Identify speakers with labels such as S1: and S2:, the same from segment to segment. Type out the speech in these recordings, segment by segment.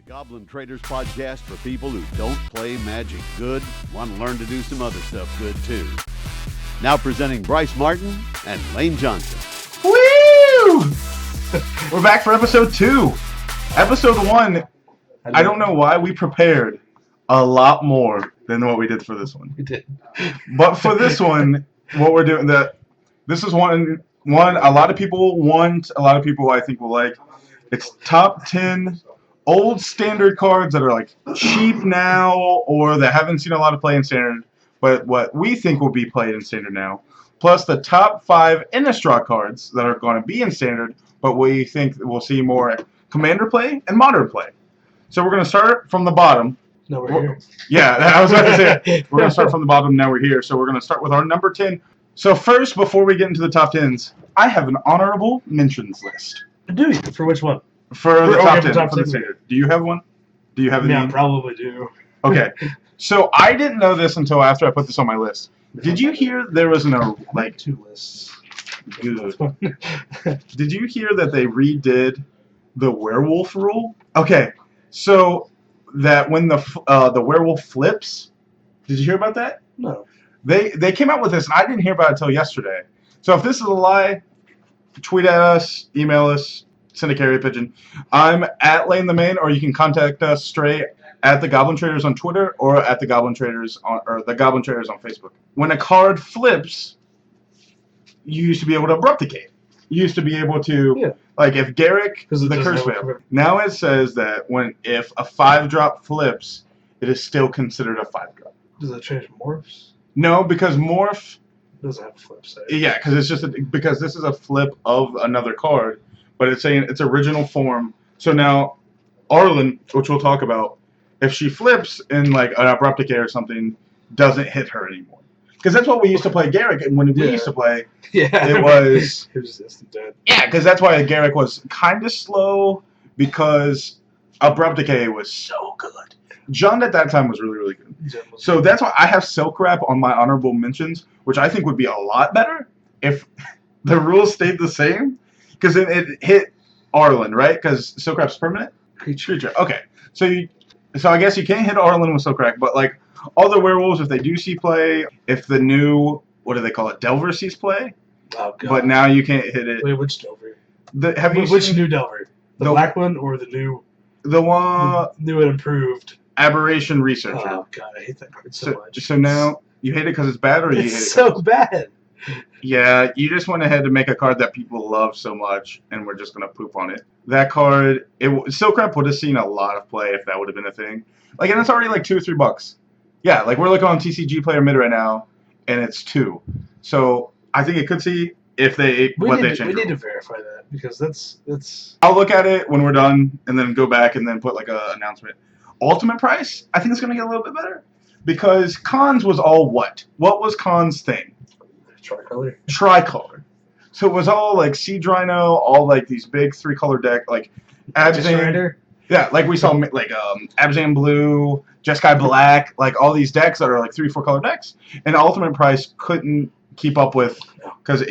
S1: Goblin Traders podcast for people who don't play Magic good, want to learn to do some other stuff good too. Now presenting Bryce Martin and Lane Johnson.
S2: Woo! We're back for episode 2. Episode 1, I don't know why we prepared a lot more than what we did for this one.
S3: We did.
S2: But for this one, what we're doing, this is one a lot of people want, a lot of people I think will like. It's top 10 old standard cards that are like cheap now or that haven't seen a lot of play in standard, but what we think will be played in standard now, plus the top 5 Innistrad cards that are going to be in standard, but we think we'll see more commander play and modern play. So we're going to start from the bottom.
S3: No, we're here.
S2: Yeah, I was about to say, we're going to start from the bottom, now we're here. So we're going to start with our number 10. So first, before we get into the top 10s, I have an honorable mentions list.
S3: Do you? For which one?
S2: For the top 10,
S3: top
S2: for the
S3: 10.
S2: standard. Do you have one? Do you have any?
S3: Yeah, I probably do.
S2: Okay. So I didn't know this until after I put this on my list. Did you hear there was
S3: Like 2 lists.
S2: Good. Did you hear that they redid the werewolf rule? Okay. So that when the werewolf flips, did you hear about that?
S3: No.
S2: They came out with this, and I didn't hear about it until yesterday. So if this is a lie, tweet at us, email us, send a carrier pigeon. I'm at Lane the Main, or you can contact us straight at the Goblin Traders on Twitter or at the Goblin Traders on Facebook. When a card flips, you used to be able to abrupticate. You used to be able to, like if Garrick, the curse failed. Now it says that if a 5-drop flips, it is still considered a 5-drop.
S3: Does that change morphs?
S2: No, because morph
S3: Doesn't have a flip side.
S2: Yeah, because it's just because this is a flip of another card, but it's saying its original form. So now, Arlen, which we'll talk about, if she flips in like an abrupticate or something, doesn't hit her anymore. Because that's what we used to play Garrick, and when we used to play, it was
S3: instant dead.
S2: Yeah, because that's why Garrick was kind of slow because abrupticate was so good. John at that time was really, really good. So that's why I have Silk Wrap on my honorable mentions, which I think would be a lot better if the rules stayed the same. Because it hit Arlen, right? Because Silk Wrap's permanent? Creature. Okay. So I guess you can't hit Arlen with Silk Wrap, but like all the werewolves, if they do see play, if the new, what do they call it, Delver sees play.
S3: Oh, God.
S2: But now you can't hit it.
S3: Wait, which Delver?
S2: Which
S3: new Delver? The black one or the new?
S2: The one.
S3: New and improved.
S2: Aberration Researcher.
S3: Oh, God, I hate that card so much.
S2: So now, you hate it because it's bad, or you hate it?
S3: It's so bad.
S2: Yeah, you just went ahead to make a card that people love so much, and we're just going to poop on it. That card, Silk Wrap would have seen a lot of play if that would have been a thing. Like, and it's already like $2 or $3. Yeah, like we're looking on TCG Player Mid right now, and it's 2. So I think it could see if they change.
S3: We need to verify that because that's.
S2: I'll look at it when we're done, and then go back and then put like an announcement. Ultimate price, I think it's going to get a little bit better because Cons was all what? What was Cons' thing? Tricolor. So it was all like Siege Rhino, all like these big 3-color deck, like Abzan. Yeah, like we saw like Abzan Blue, Jeskai Black, like all these decks that are like 3-4 color decks, and Ultimate Price couldn't keep up with because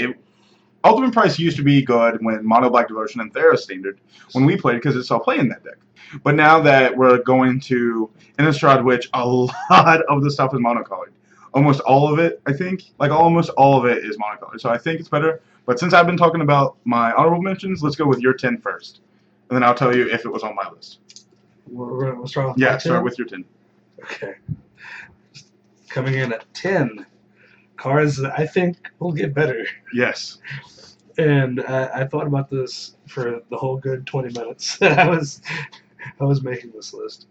S2: Ultimate Price used to be good when Mono Black Devotion and Thera Standard when we played because it saw play in that deck. But now that we're going to Innistrad, which a lot of the stuff is monocolored. Almost all of it, I think. Like almost all of it is monocolored. So I think it's better. But since I've been talking about my honorable mentions, let's go with your 10 first. And then I'll tell you if it was on my list.
S3: We'll start with
S2: start with your 10.
S3: Okay. Coming in at 10. Cards that I think will get better.
S2: Yes.
S3: And I thought about this for the whole good 20 minutes. I was making this list.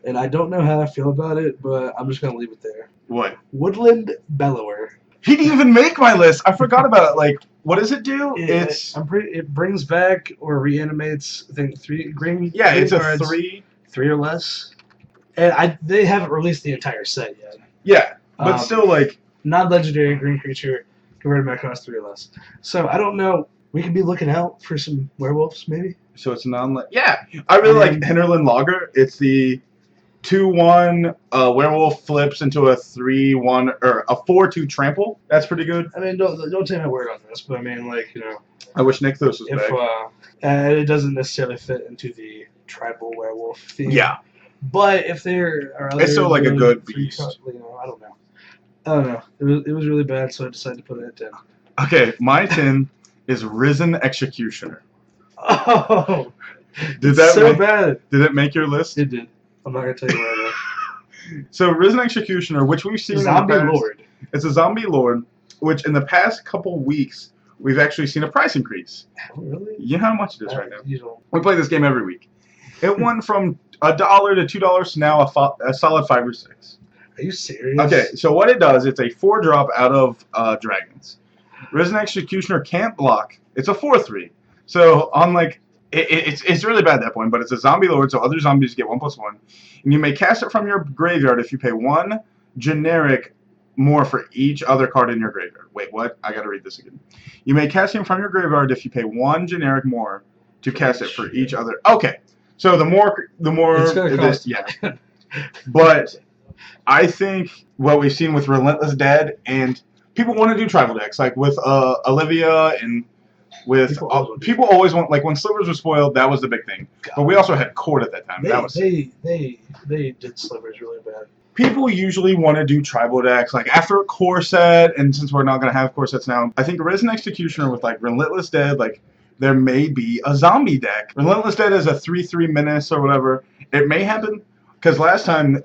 S3: And I don't know how I feel about it, but I'm just going to leave it there.
S2: What?
S3: Woodland Bellower.
S2: He didn't even make my list. I forgot about it. Like, what does it do?
S3: It brings back or reanimates, I think, 3 green.
S2: Yeah, it's
S3: cards,
S2: a 3.
S3: 3 or less. And they haven't released the entire set yet.
S2: Yeah, but still, like...
S3: Non-legendary green creature, converted back across 3 or less. So, I don't know. We could be looking out for some werewolves, maybe?
S2: So it's yeah, I really like Hinterland Logger. It's the 2/1 werewolf flips into a 3/1 or a 4/2 trample. That's pretty good.
S3: I mean, don't take my word on this, but I mean, like, you know.
S2: I wish Nykthos was back.
S3: It doesn't necessarily fit into the tribal werewolf theme.
S2: Yeah.
S3: But if there are other,
S2: It's still like a good beast.
S3: I don't know. It was really bad, so I decided to put it at 10.
S2: Okay, my 10 is Risen Executioner.
S3: Oh,
S2: Did
S3: bad.
S2: Did it make your list?
S3: It did. I'm not gonna tell you where I go.
S2: So Risen Executioner, which we've seen
S3: Zombie
S2: in the past,
S3: Lord.
S2: It's a zombie lord, which in the past couple weeks we've actually seen a price increase.
S3: Really?
S2: You know how much it is right now?
S3: You don't.
S2: We play this game every week. It went from $1 to $2 to now a solid 5 or 6.
S3: Are you serious?
S2: Okay, so what it does, it's a 4-drop out of dragons. Risen Executioner can't block. It's a 4/3. So unlike it's really bad at that point, but it's a zombie lord, so other zombies get 1+1, and you may cast it from your graveyard if you pay 1 generic more for each other card in your graveyard. Wait, what? I gotta read this again. You may cast him from your graveyard if you pay 1 generic more to cast it for each other. Okay, so the more
S3: it's gonna cost
S2: yeah. But I think what we've seen with Relentless Dead, and people want to do tribal decks, like with Olivia and with people always want, like when Slivers was spoiled, that was the big thing. God. But we also had Court at that time.
S3: They did Slivers really bad.
S2: People usually want to do tribal decks, like after a core set, and since we're not going to have core sets now, I think Risen Executioner with like Relentless Dead, like there may be a zombie deck. Relentless Dead is a 3/3 menace or whatever. It may happen. Because last time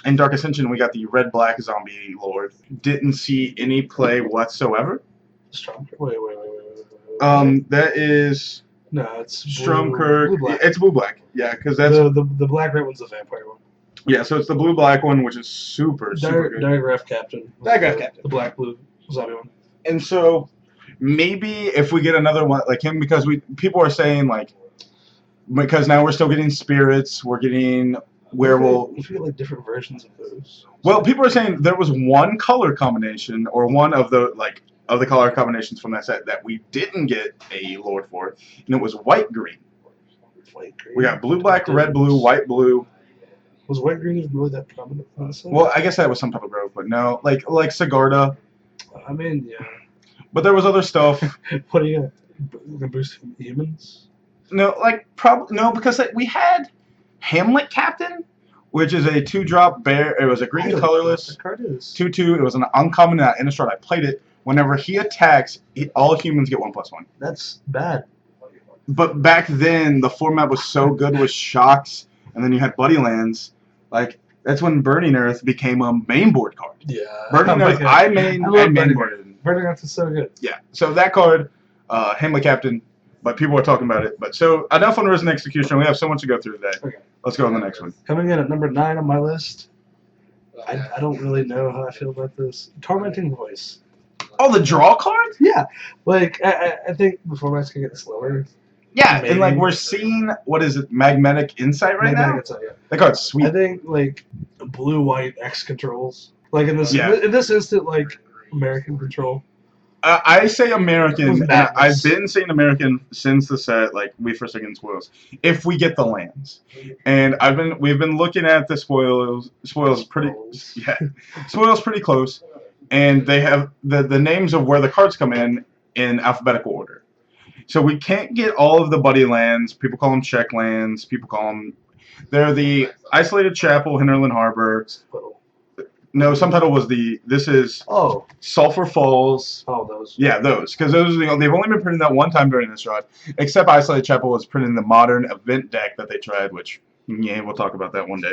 S2: in Dark Ascension we got the red-black zombie lord. Didn't see any play whatsoever.
S3: Wait.
S2: That is
S3: no, it's
S2: Stromkirk.
S3: Blue-black.
S2: It's blue-black. Yeah, because that's
S3: the black-red one's the vampire one.
S2: Yeah, so it's the blue-black one, which is super good.
S3: Diagraph Captain.
S2: Diagraph Captain.
S3: The black-blue zombie one.
S2: And so maybe if we get another one like him, because people are saying like, because now we're still getting spirits, we're getting werewolf.
S3: If you get like different versions of those.
S2: Well, people are saying there was one color combination or one of the color combinations from that set that we didn't get a lord for, and it was white green. We got blue black, red blue, white blue.
S3: Was white green even really that prominent on the set?
S2: Well, I guess that was some type of grove, but no, like Sigarda.
S3: I mean, yeah.
S2: But there was other stuff.
S3: What are you gonna boost humans?
S2: No, no, because we had Hamlet Captain, which is a 2-drop bear. It was a green colorless 2/2. It was an uncommon in Innistrad. I played it. Whenever he attacks, all humans get 1+1.
S3: That's bad.
S2: But back then, the format was so good with shocks, and then you had Buddy Lands. Like that's when Burning Earth became a main board card.
S3: Yeah.
S2: Burning Earth, I main boarded.
S3: Burning Earth is so good.
S2: Yeah. So that card, Hamlet Captain. But people are talking about it. But so enough on Risen Execution. We have so much to go through today.
S3: Okay.
S2: Let's go on the next one.
S3: Coming in at number 9 on my list. I don't really know how I feel about this. Tormenting Voice.
S2: Oh, the draw card?
S3: Yeah. Like I think the format's gonna get slower.
S2: Yeah, maybe. And like we're seeing what is it, Magnetic Insight right now?
S3: Insight, yeah.
S2: That card's sweet.
S3: I think like blue-white X controls. Like in this instant, like American control.
S2: I say American, and I've been saying American since the set, like we first against spoils. If we get the lands, and we've been looking at the spoils pretty close, and they have the names of where the cards come in alphabetical order. So we can't get all of the buddy lands. People call them check lands. People call them. They're the Isolated Chapel, Hinterland Harbor. No, subtitle was this is Sulphur Falls.
S3: Oh, those.
S2: Yeah, those. Because those are they've only been printed that one time during this run. Except Isolated Chapel was printed in the modern event deck that they tried, which, yeah, we'll talk about that one day.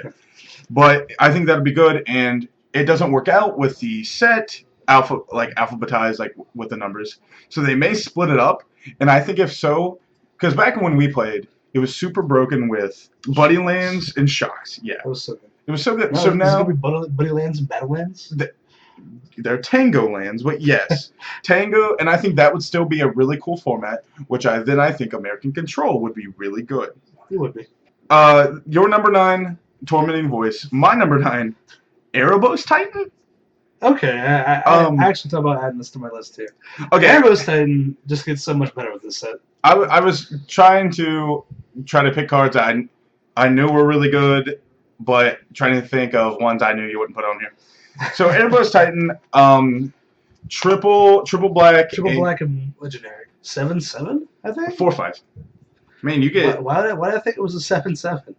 S2: But I think that'd be good, and it doesn't work out with the set alphabetized, like with the numbers. So they may split it up, and I think if so, because back when we played, it was super broken with Buddy Lands and Shocks. Yeah.
S3: That was so good.
S2: It was so good.
S3: No,
S2: so now
S3: Buddy Lands and Battle Lands?
S2: They're Tango lands, but yes. Tango, and I think that would still be a really cool format, which I think American Control would be really good.
S3: It would be.
S2: Your number 9, Tormenting Voice. My number 9, Erebos Titan?
S3: Okay, I actually thought about adding this to my list too.
S2: Okay.
S3: Erebos Titan just gets so much better with this set.
S2: I was trying to pick cards I knew were really good, but trying to think of ones I knew you wouldn't put on here. So Erebos Titan, triple black.
S3: Triple black and legendary. 7/7, I think?
S2: 4/5. Man, you get.
S3: Why did I think it was a 7/7?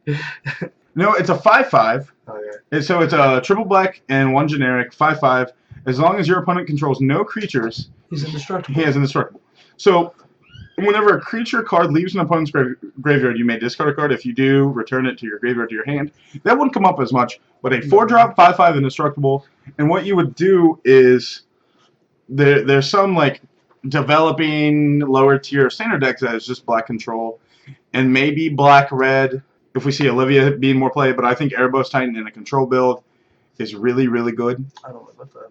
S2: No, it's a 5/5.
S3: Oh yeah.
S2: And so it's a triple black and 1 generic 5/5. As long as your opponent controls no creatures,
S3: He's indestructible.
S2: he is indestructible. So whenever a creature card leaves an opponent's graveyard, you may discard a card. If you do, return it to your graveyard to your hand. That wouldn't come up as much, but a 4-drop 5/5 indestructible. And what you would do is there's some like developing lower tier standard decks that is just black control, and maybe black red. If we see Olivia being more played, but I think Erebos Titan in a control build is really, really good.
S3: I don't know about that.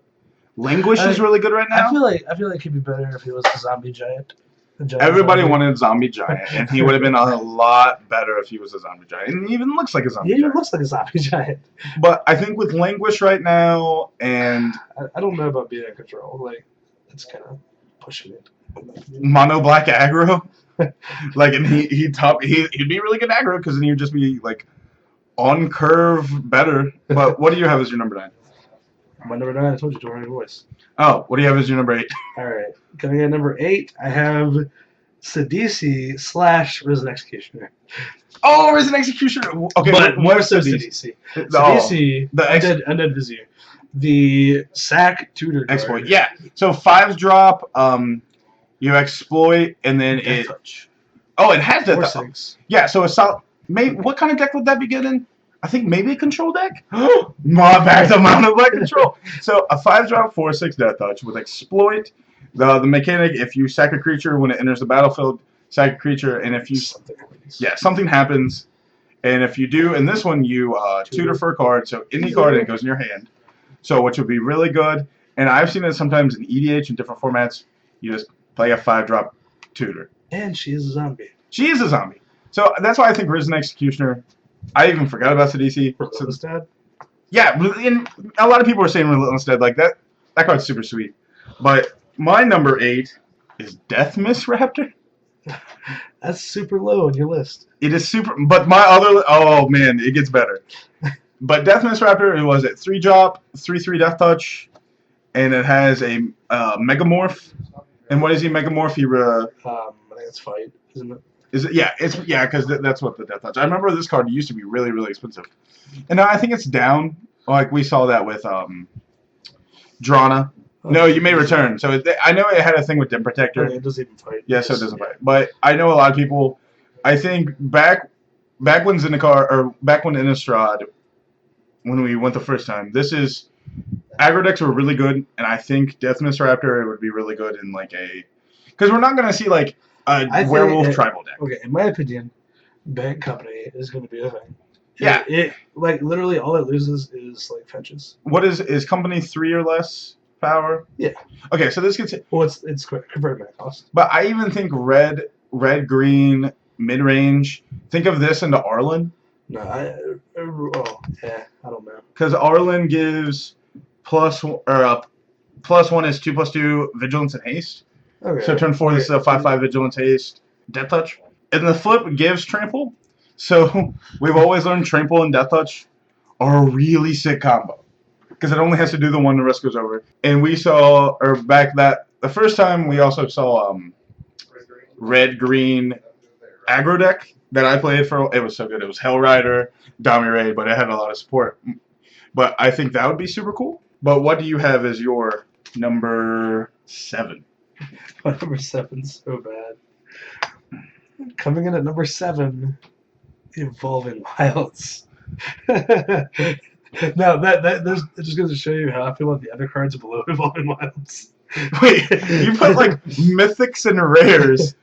S2: Languish is really good right now.
S3: I feel like he'd be better if he was a zombie giant.
S2: Everybody wanted Zombie Giant, and he would have been a lot better if he was a Zombie Giant. And he even looks like a Zombie
S3: He even
S2: Giant.
S3: looks like a zombie giant.
S2: But I think with Languish right now, and
S3: I don't know about being in control. Like, it's kind of pushing it.
S2: Mono Black aggro, like, and he'd be really good aggro because then he'd just be like on curve better. But what do you have as your number 9?
S3: My number 9, I told you, Dorian Voice.
S2: Oh, what do you have as your number 8?
S3: All right. Coming in at number 8, I have Sidisi / Risen Executioner.
S2: Oh, Risen Executioner. Okay,
S3: But more so
S2: Sidisi?
S3: Sidisi. Sidisi,
S2: the
S3: Undead Vizier. The sack tutor card.
S2: Exploit. Yeah. So 5s drop. You exploit, and then
S3: Death Touch.
S2: Oh, it has that.
S3: 4/6.
S2: Yeah. So a solid. Maybe what kind of deck would that be good in? I think maybe a control deck. Back to Mono Black control. So a 5-drop 4/6 Death Touch with exploit. The mechanic: if you sack a creature when it enters the battlefield, sack a creature, and if you something happens, and if you do, in this one you tutor for a card. So any card and it goes in your hand. So which would be really good. And I've seen it sometimes in EDH in different formats. You just play a 5-drop tutor.
S3: And she is a zombie.
S2: She is a zombie. So that's why I think Risen Executioner. I even forgot about Sidisi.
S3: Relentless Dad?
S2: Yeah, and a lot of people are saying Relentless Dead. Like that card's super sweet. But my number 8 is Death Mist Raptor.
S3: That's super low on your list.
S2: It is super. But my other. Oh man, it gets better. But Death Mist Raptor, it was at 3-drop, 3/3 Death Touch, and it has a Megamorph. And what is he Megamorph?
S3: I think it's Fight, isn't it?
S2: Is it? Yeah, it's because that's what the Death Touch. I remember this card used to be really, really expensive, and now I think it's down. Like we saw that with Drana. No, you may return. So I know it had a thing with Dim Protector.
S3: Okay, it doesn't even fight.
S2: Yeah, so it doesn't fight. But I know a lot of people. I think back when Zendikar or back when Innistrad, when we went the first time, aggro decks were really good, and I think Death Mist Raptor would be really good in like because we're not gonna see like a werewolf tribal deck.
S3: Okay, in my opinion, Bank Company is going to be a thing.
S2: Yeah.
S3: It like literally all it loses is like fetches.
S2: What is company 3 or less power?
S3: Yeah.
S2: Okay, so this gets.
S3: Well, it's converted mana cost.
S2: But I even think red, green, mid range. Think of this into Arlen.
S3: No, I don't know.
S2: Because Arlen gives +1 is 2/2 vigilance and haste.
S3: Okay.
S2: So turn 4 this is a 5/5 vigilance haste Death Touch. And the flip gives trample. So we've always learned trample and Death Touch are a really sick combo. Because it only has to do the one the rest goes over. And we saw the first time we also saw red green aggro deck that I played for. It was so good. It was Hellrider, Dominaray, but it had a lot of support. But I think that would be super cool. But what do you have as your number 7?
S3: My number 7's so bad. Coming in at number 7, Evolving Wilds. Now that just goes to show you how I feel about the other cards below Evolving Wilds.
S2: Wait, you put like mythics and rares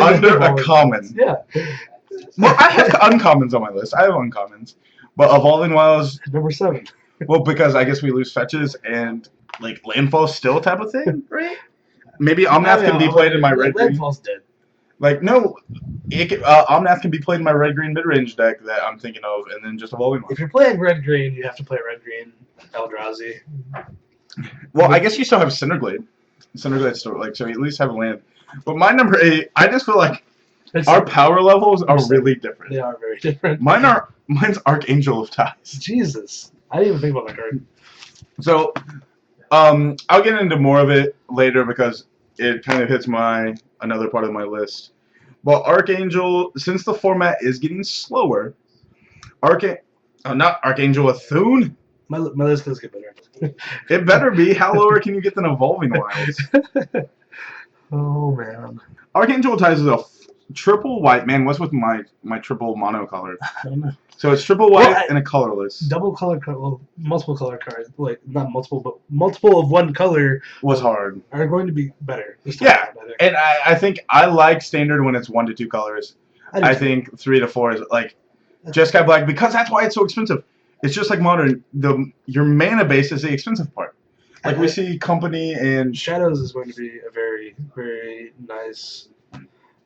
S2: under a common.
S3: Yeah.
S2: Well, I have uncommons on my list. I have uncommons, but Evolving Wilds
S3: Number 7.
S2: Well, because I guess we lose fetches and like landfall still type of thing, right? Maybe Omnath can be played in my red green.
S3: Landfall's dead.
S2: Like no, Omnath can be played in my red green mid range deck that I'm thinking of, and then just Evolving Wilds.
S3: If you're playing red green, you have to play red green Eldrazi.
S2: Well, I guess you still have Cinderglade. Cinderglade's still so you at least have a land. But my number 8, I just feel like our power levels are really different.
S3: They are very different.
S2: Mine's Archangel of Ties.
S3: Jesus, I didn't even think about that card.
S2: So, I'll get into more of it later because it kind of hits another part of my list. Well, Archangel, since the format is getting slower, not Archangel Athune.
S3: My list does get better.
S2: It better be. How lower can you get than Evolving Wilds?
S3: Oh man.
S2: Archangel Ties is a triple white. Man, what's with my triple monocolor?
S3: I don't know.
S2: So it's triple white and a colorless.
S3: Double color, well, multiple color cards, like not multiple, but multiple of one color
S2: Was hard.
S3: are going to be better.
S2: Yeah, and I think I like standard when it's 1 to 2 colors. I think 3 to 4 is like Jeskai Black, because that's why it's so expensive. It's just like Modern. Your mana base is the expensive part. Like we see Company and
S3: Shadows is going to be a very, very nice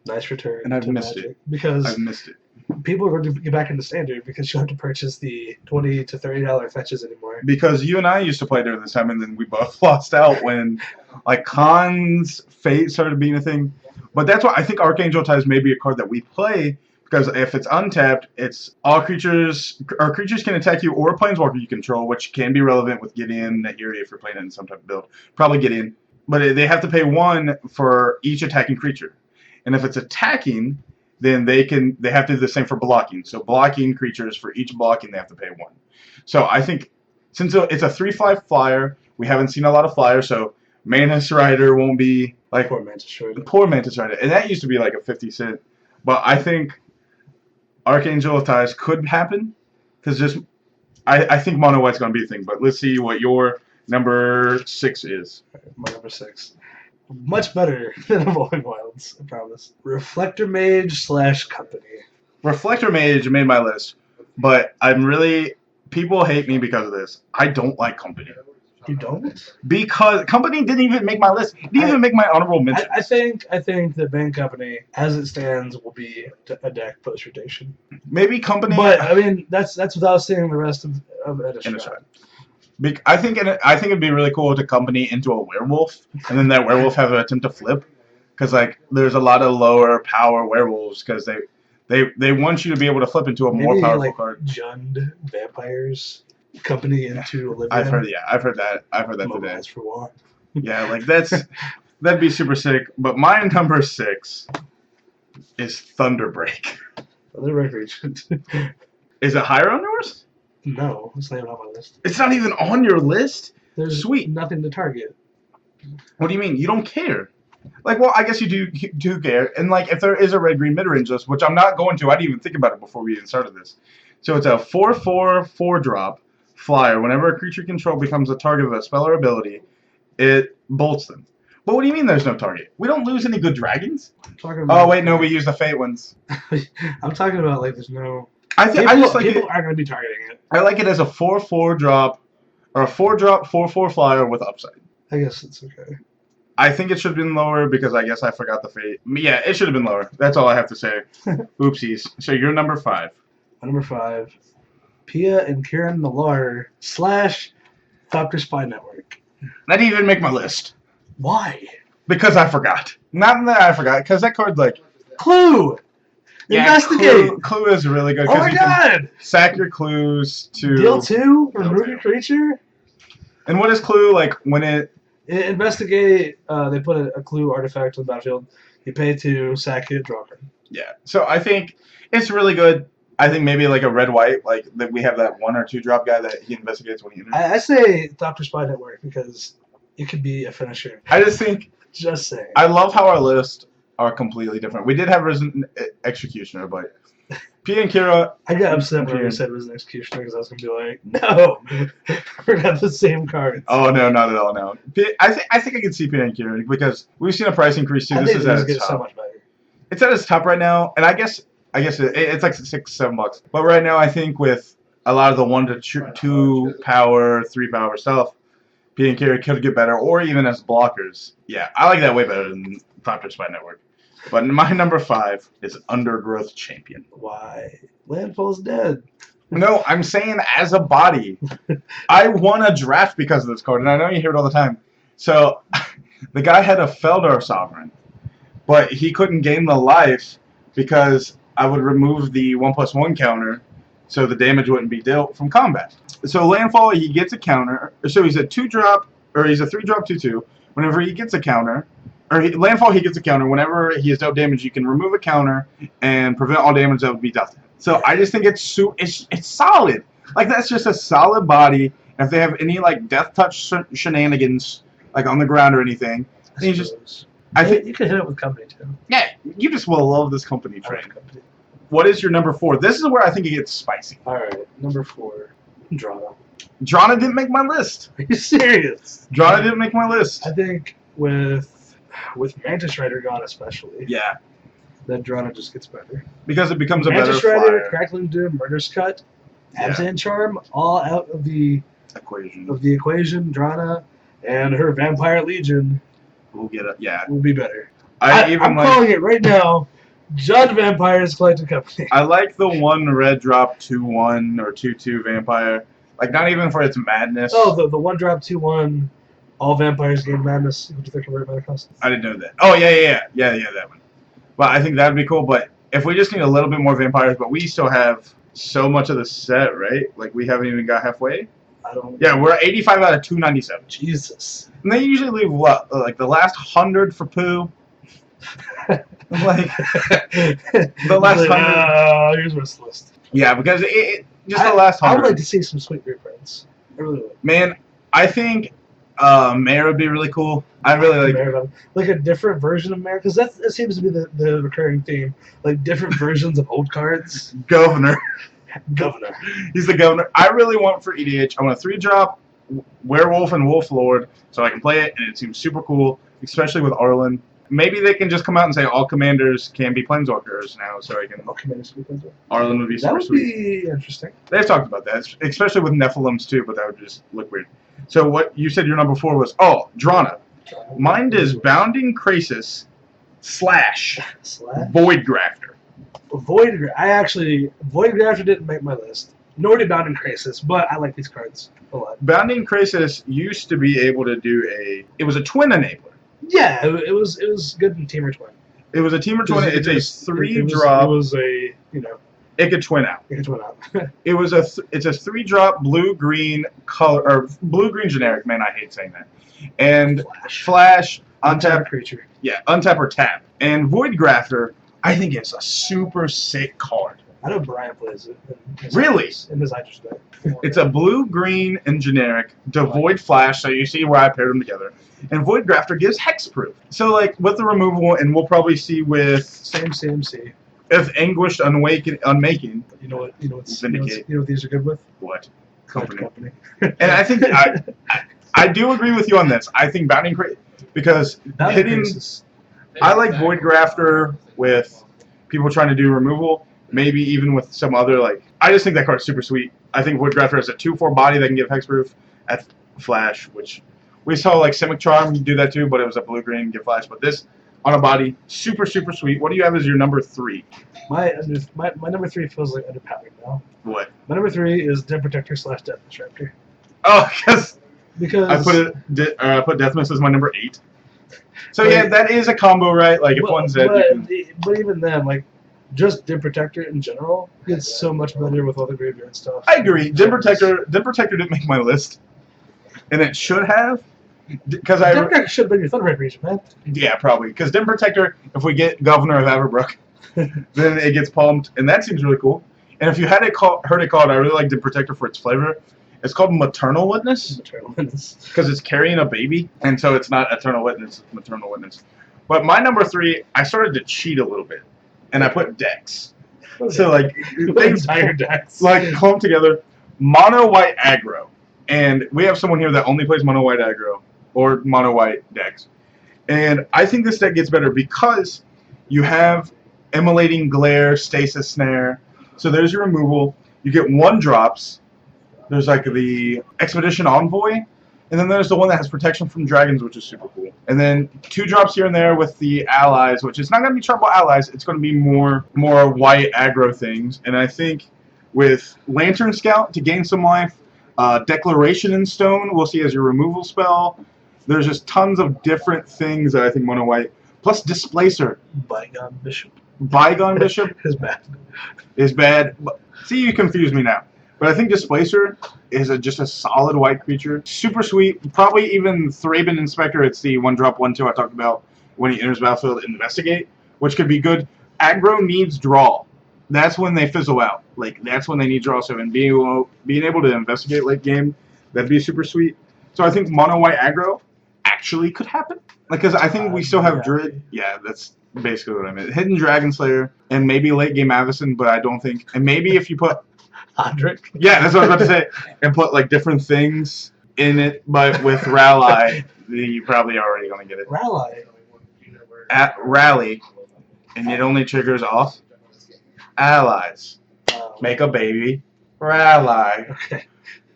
S3: return.
S2: And I've missed
S3: Magic
S2: it
S3: because
S2: I've missed it.
S3: People are going to get back into standard because you don't have to purchase the $20 to $30 fetches anymore.
S2: Because you and I used to play during this time, and then we both lost out when like Khan's Fate started being a thing. But that's why I think Archangel Ties may be a card that we play, because if it's untapped, it's all creatures can attack you or a planeswalker you control, which can be relevant with Gideon, Nahiri if you're playing it in some type of build. Probably Gideon. But they have to pay 1 for each attacking creature. And if it's attacking, then they have to do the same for blocking. So blocking creatures, for each blocking, they have to pay 1. So I think since it's a 3/5 flyer, we haven't seen a lot of flyers, so Mantis Rider won't be like
S3: Poor Mantis Rider.
S2: Poor Mantis Rider. And that used to be like a 50 cent. But I think Archangel of Ties could happen, because I think Mono White's going to be a thing. But let's see what your number 6 is.
S3: My number 6. Much better than Evolving Wilds, I promise. Reflector Mage / Company.
S2: Reflector Mage made my list, but people hate me because of this. I don't like Company.
S3: You don't?
S2: Because Company didn't even make my list. It didn't even make my honorable mentions.
S3: I think that Bane Company, as it stands, will be a deck post rotation.
S2: Maybe Company,
S3: but I mean that's without seeing the rest of Innistrad.
S2: I think it'd be really cool to Company into a werewolf, and then that werewolf have an attempt to flip, because like there's a lot of lower power werewolves, because they want you to be able to flip into a more powerful
S3: like
S2: card.
S3: Jund vampires Company into Oblivion.
S2: I've heard that today.
S3: For war.
S2: Yeah, like that'd be super sick. But my number 6 is Thunderbreak.
S3: Thunderbreak Regent.
S2: Is it higher on yours?
S3: No, it's not even on my list.
S2: It's not even on your list?
S3: There's
S2: Sweet.
S3: Nothing to target.
S2: What do you mean? You don't care? Like, well, I guess you do care. And, like, if there is a red-green mid-range list, which I'm not going to, I didn't even think about it before we even started this. So it's a 4/4 4-drop flyer. Whenever a creature control becomes a target of a spell or ability, it bolts them. But what do you mean there's no target? We don't lose any good dragons? Oh, wait, no, we use the Fate ones.
S3: I'm talking about, like, there's no...
S2: People
S3: aren't going to be targeting it.
S2: I like it as a 4/4 drop, or a 4-drop 4/4 flyer with upside.
S3: I guess it's okay.
S2: I think it should have been lower because I guess I forgot the Fate. Yeah, it should have been lower. That's all I have to say. Oopsies. So you're number 5.
S3: My number 5, Pia and Kieran Millar / Dr. Spy Network.
S2: That didn't even make my list.
S3: Why?
S2: Because I forgot. Not that I forgot, because that card's like...
S3: Clue!
S2: Yeah,
S3: Investigate!
S2: Clue is really good.
S3: Oh my god!
S2: Sack your clues to...
S3: Deal 2? Remove your creature?
S2: And what is Clue, like, when it...
S3: Investigate, they put a clue artifact on the battlefield. You pay 2, sack it, draw a card.
S2: Yeah, so I think it's really good. I think maybe like a red-white, like that we have that 1 or 2 drop guy that he investigates when he enters.
S3: I say Dr. Spy Network because it could be a finisher.
S2: I just think...
S3: Just saying.
S2: I love how our lists are completely different. We did have Resident Executioner, but P and Kira...
S3: I got upset when I said Resident Executioner because I was going to be like, no! We're going to have the same cards.
S2: Oh, no, not at all, no. I think I can see P and Kira because we've seen a price increase too. This is at its top.
S3: So much better.
S2: It's at its top right now, and I guess it's like $6-7. But right now, I think with a lot of the 1 to 2 power, 3 power stuff, P and Kira could get better, or even as blockers. Yeah, I like that way better than Dr. Spy Network. But my number 5 is Undergrowth Champion.
S3: Why? Landfall's dead.
S2: No, I'm saying as a body. I won a draft because of this card, and I know you hear it all the time. So, the guy had a Feldar Sovereign, but he couldn't gain the life because I would remove the 1/1 counter, so the damage wouldn't be dealt from combat. So landfall, he gets a counter. So he's a 2-drop, or he's a 3-drop 2/2. Whenever he gets a counter, landfall, he gets a counter. Whenever he is dealt damage, you can remove a counter and prevent all damage that would be dealt to him. So I just think it's solid. Like, that's just a solid body. And if they have any like death touch shenanigans like on the ground or anything, then I think
S3: you can hit it with company too.
S2: Yeah, you just will love this company train. What is your number 4? This is where I think it gets spicy.
S3: All right, number 4, Drana.
S2: Drana didn't make my list.
S3: Are you serious?
S2: Drana didn't make my list.
S3: I think with Mantis Rider gone especially.
S2: Yeah.
S3: Then Drana just gets better.
S2: Because it becomes a
S3: Mantis
S2: better
S3: Rider,
S2: flyer.
S3: Crackling Doom, Murder's Cut, Abzan Charm, all out of the equation. Drana and her Vampire Legion
S2: We'll get it. Yeah.
S3: will be better.
S2: I'm
S3: calling it right now. Judge Vampires Collecting Company.
S2: I like the 1 red drop 2/1 or 2/2 vampire. Like, not even for its madness.
S3: Oh, the 1 drop 2/1. All vampires gain madness equal to their converted mana cost.
S2: I didn't know that. Oh yeah, that one. Well, I think that'd be cool. But if we just need a little bit more vampires, but we still have so much of the set, right? Like, we haven't even got halfway.
S3: I don't.
S2: Yeah, we're 85 out of 297.
S3: Jesus.
S2: And they usually leave what, like the last 100 for poo. Like the last 100.
S3: Here's what's the list.
S2: Yeah, because it just the last 100.
S3: I would like to see some sweet reprints. I really would.
S2: Man, I think Mayor would be really cool. I really
S3: like a different version of Mayor, because that seems to be the recurring theme. Like different versions of old cards.
S2: Governor.
S3: Governor.
S2: He's the governor. I really want for EDH. I want a 3-drop Werewolf and Wolf Lord, so I can play it, and it seems super cool, especially with Arlen. Maybe they can just come out and say all commanders can be planeswalkers now, so I can.
S3: All commanders can be planeswalkers.
S2: Arlen would be super sweet.
S3: That would be interesting.
S2: They've talked about that, especially with Nephilims too, but that would just look weird. So what you said your number 4 was? Oh, Drana. Mine is Bounding Krasis / Void Grafter.
S3: Void Grafter didn't make my list, nor did Bounding Krasis, but I like these cards a lot.
S2: Bounding Krasis used to be able to do it was a twin enabler.
S3: Yeah, it was good in Teamer Twin.
S2: It was a Teamer Twin. It's a 3-drop.
S3: It was a
S2: It could twin out.
S3: It could twin out.
S2: It's a 3-drop blue-green color or blue-green generic. Man, I hate saying that. And Flash untap
S3: creature.
S2: Yeah, untap or tap. And Void Grafter, I think it's a super sick card.
S3: I know Brian plays it.
S2: Really?
S3: In his Hydra deck.
S2: It's a blue-green and generic, devoid Flash, so you see where I paired them together. And Void Grafter gives hexproof. So, like, with the removal, and we'll probably see with...
S3: Same CMC.
S2: If Anguished Unmaking...
S3: You know what
S2: Vindicate.
S3: You know what these are good with?
S2: What? Company.
S3: And
S2: I think... I do agree with you on this. I think Bounding Krasis... Because hitting... I like Void Grafter with people trying to do removal. Maybe even with some other, like... I just think that card's super sweet. I think Void Grafter has a 2/4 body that can give hexproof at Flash, which... We saw, like, Simic Charm do that too, but it was a blue-green give Flash. But this, on a body, super, super sweet. What do you have as your number 3?
S3: My number 3 feels like underpowered now.
S2: What?
S3: My number 3 is Den Protector / Death Disruptor.
S2: Oh,
S3: because
S2: I put Death Mist as my number 8. So, yeah, that is a combo, right? Like, if one's dead,
S3: but even then, like, just Den Protector in general gets so much better with all the graveyard stuff.
S2: I agree. Den Protector didn't make my list. And it should have. Because
S3: Den Protector should have been your Thunderhead region, man.
S2: Yeah, probably. Because Den Protector, if we get Governor of Averbrook, then it gets palmed, and that seems really cool. And if you heard it called, I really like Den Protector for its flavor. It's called Maternal Witness.
S3: Maternal Witness.
S2: Because it's carrying a baby, and so it's not Eternal Witness, it's Maternal Witness. But my number 3, I started to cheat a little bit, and I put decks. Okay. So, like, things
S3: entire decks.
S2: Like, clump together. Mono white aggro. And we have someone here that only plays mono white aggro. Or mono white decks. And I think this deck gets better because you have Immolating Glare, Stasis Snare. So there's your removal. You get 1-drops. There's like the Expedition Envoy. And then there's the one that has protection from dragons, which is super cool. And then 2-drops here and there with the allies, which is not going to be Tribal Allies. It's going to be more white aggro things. And I think with Lantern Scout to gain some life, Declaration in Stone we'll see as your removal spell. There's just tons of different things that I think mono white. Plus Displacer.
S3: Bygone Bishop.
S2: Bygone Bishop
S3: is bad.
S2: Is bad. See, you confuse me now. But I think Displacer is just a solid white creature. Super sweet. Probably even Thraben Inspector. It's the 1-drop 1/2 I talked about when he enters the battlefield, investigate, which could be good. Aggro needs draw. That's when they fizzle out. Like, that's when they need draw. So, and being able to investigate late game, that'd be super sweet. So, I think mono white aggro actually could happen. Because I think we still have Druid. Yeah, that's basically what I meant. Hidden Dragon Slayer, and maybe late game Avacyn, but I don't think. And maybe if you put.
S3: Andric?
S2: Yeah, that's what I was about to say. And put, like, different things in it, but with Rally, you're probably already going to get it.
S3: Rally?
S2: At Rally, and it only triggers off allies. Make a baby. Rally.
S3: Okay.